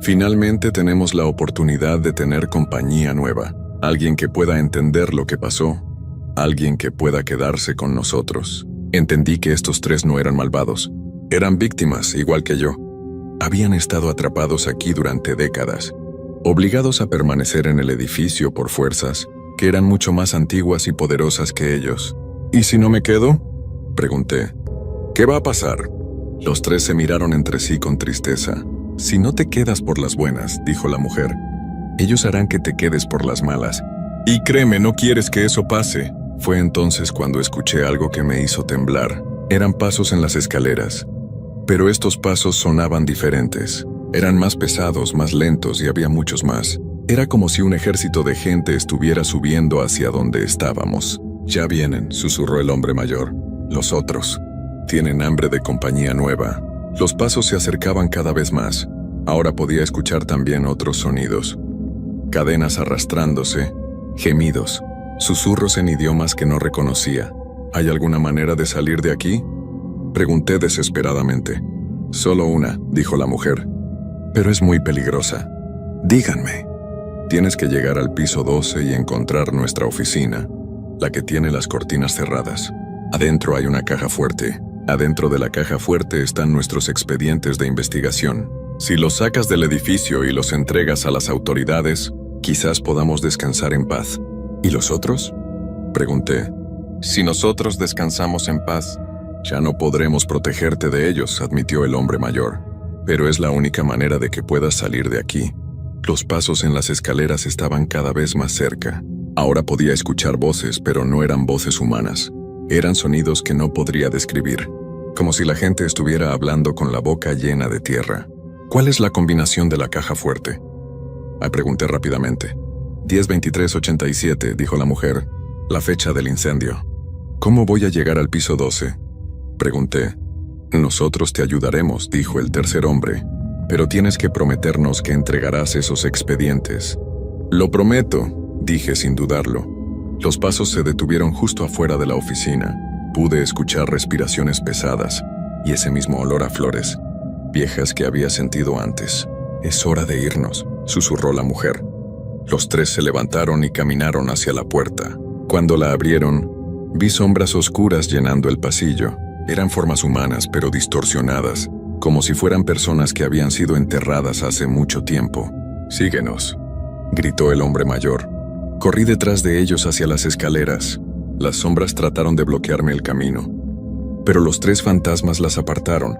finalmente tenemos la oportunidad de tener compañía nueva. Alguien que pueda entender lo que pasó. Alguien que pueda quedarse con nosotros. Entendí que estos tres no eran malvados. Eran víctimas, igual que yo. Habían estado atrapados aquí durante décadas, obligados a permanecer en el edificio por fuerzas que eran mucho más antiguas y poderosas que ellos. ¿Y si no me quedo?, pregunté. ¿Qué va a pasar? Los tres se miraron entre sí con tristeza. Si no te quedas por las buenas, dijo la mujer, ellos harán que te quedes por las malas. Y créeme, no quieres que eso pase. Fue entonces cuando escuché algo que me hizo temblar. Eran pasos en las escaleras. Pero estos pasos sonaban diferentes. Eran más pesados, más lentos y había muchos más. Era como si un ejército de gente estuviera subiendo hacia donde estábamos. Ya vienen, susurró el hombre mayor. Los otros tienen hambre de compañía nueva. Los pasos se acercaban cada vez más. Ahora podía escuchar también otros sonidos. Cadenas arrastrándose, gemidos, susurros en idiomas que no reconocía. ¿Hay alguna manera de salir de aquí? Pregunté desesperadamente. Solo una, dijo la mujer. Pero es muy peligrosa. Díganme. Tienes que llegar al piso 12 y encontrar nuestra oficina, la que tiene las cortinas cerradas. Adentro hay una caja fuerte. Adentro de la caja fuerte están nuestros expedientes de investigación. Si los sacas del edificio y los entregas a las autoridades, quizás podamos descansar en paz. ¿Y los otros? Pregunté. Si nosotros descansamos en paz, ya no podremos protegerte de ellos, admitió el hombre mayor. Pero es la única manera de que puedas salir de aquí. Los pasos en las escaleras estaban cada vez más cerca. Ahora podía escuchar voces, pero no eran voces humanas. Eran sonidos que no podría describir, como si la gente estuviera hablando con la boca llena de tierra. ¿Cuál es la combinación de la caja fuerte? Pregunté rápidamente. 102387, dijo la mujer, la fecha del incendio. ¿Cómo voy a llegar al piso 12? Pregunté. Nosotros te ayudaremos, dijo el tercer hombre, pero tienes que prometernos que entregarás esos expedientes. Lo prometo, dije sin dudarlo. Los pasos se detuvieron justo afuera de la oficina. Pude escuchar respiraciones pesadas y ese mismo olor a flores, viejas que había sentido antes. Es hora de irnos, susurró la mujer. Los tres se levantaron y caminaron hacia la puerta. Cuando la abrieron, vi sombras oscuras llenando el pasillo. Eran formas humanas, pero distorsionadas, como si fueran personas que habían sido enterradas hace mucho tiempo. «Síguenos», gritó el hombre mayor. Corrí detrás de ellos hacia las escaleras. Las sombras trataron de bloquearme el camino, pero los tres fantasmas las apartaron,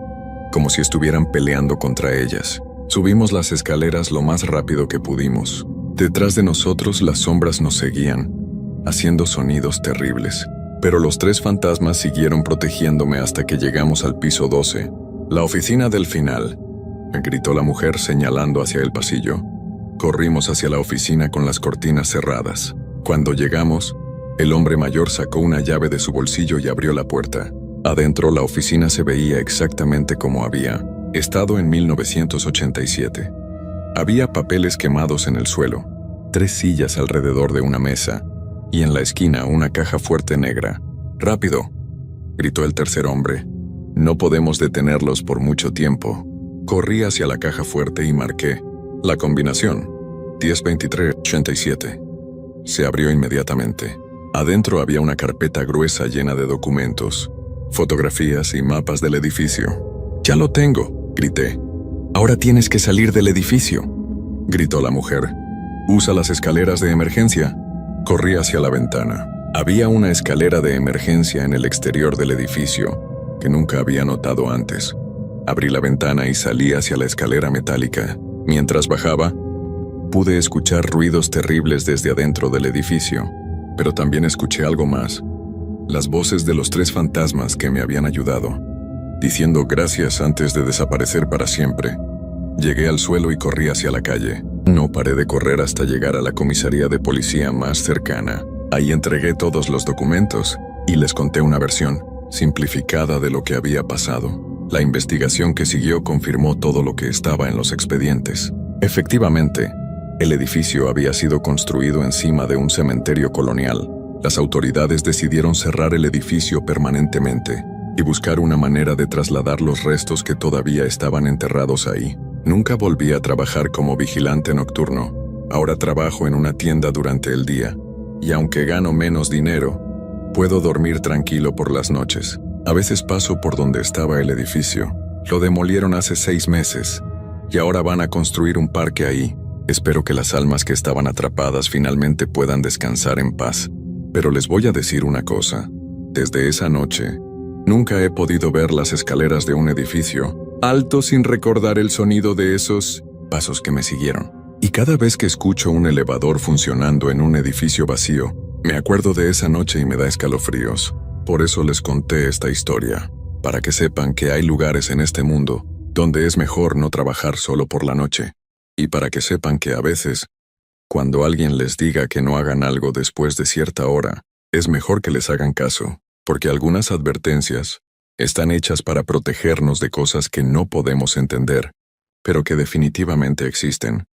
como si estuvieran peleando contra ellas. Subimos las escaleras lo más rápido que pudimos. Detrás de nosotros las sombras nos seguían, haciendo sonidos terribles. Pero los tres fantasmas siguieron protegiéndome hasta que llegamos al piso 12. «La oficina del final», gritó la mujer señalando hacia el pasillo. Corrimos hacia la oficina con las cortinas cerradas. Cuando llegamos, el hombre mayor sacó una llave de su bolsillo y abrió la puerta. Adentro la oficina se veía exactamente como había estado en 1987. Había papeles quemados en el suelo, 3 sillas alrededor de una mesa, y en la esquina una caja fuerte negra. «¡Rápido!», gritó el tercer hombre. «No podemos detenerlos por mucho tiempo». Corrí hacia la caja fuerte y marqué la combinación 102387. Se abrió inmediatamente. Adentro había una carpeta gruesa llena de documentos, fotografías y mapas del edificio. «¡Ya lo tengo!», grité. «Ahora tienes que salir del edificio», gritó la mujer. «Usa las escaleras de emergencia». Corrí hacia la ventana. Había una escalera de emergencia en el exterior del edificio, que nunca había notado antes. Abrí la ventana y salí hacia la escalera metálica. Mientras bajaba, pude escuchar ruidos terribles desde adentro del edificio, pero también escuché algo más. Las voces de los tres fantasmas que me habían ayudado, diciendo gracias antes de desaparecer para siempre. Llegué al suelo y corrí hacia la calle. No paré de correr hasta llegar a la comisaría de policía más cercana. Ahí entregué todos los documentos y les conté una versión simplificada de lo que había pasado. La investigación que siguió confirmó todo lo que estaba en los expedientes. Efectivamente, el edificio había sido construido encima de un cementerio colonial. Las autoridades decidieron cerrar el edificio permanentemente y buscar una manera de trasladar los restos que todavía estaban enterrados ahí. Nunca volví a trabajar como vigilante nocturno. Ahora trabajo en una tienda durante el día, y aunque gano menos dinero, puedo dormir tranquilo por las noches. A veces paso por donde estaba el edificio. Lo demolieron hace 6 meses, y ahora van a construir un parque ahí. Espero que las almas que estaban atrapadas finalmente puedan descansar en paz. Pero les voy a decir una cosa. Desde esa noche, nunca he podido ver las escaleras de un edificio alto sin recordar el sonido de esos pasos que me siguieron. Y cada vez que escucho un elevador funcionando en un edificio vacío, me acuerdo de esa noche y me da escalofríos. Por eso les conté esta historia, para que sepan que hay lugares en este mundo donde es mejor no trabajar solo por la noche, y para que sepan que a veces, cuando alguien les diga que no hagan algo después de cierta hora, es mejor que les hagan caso, porque algunas advertencias están hechas para protegernos de cosas que no podemos entender, pero que definitivamente existen.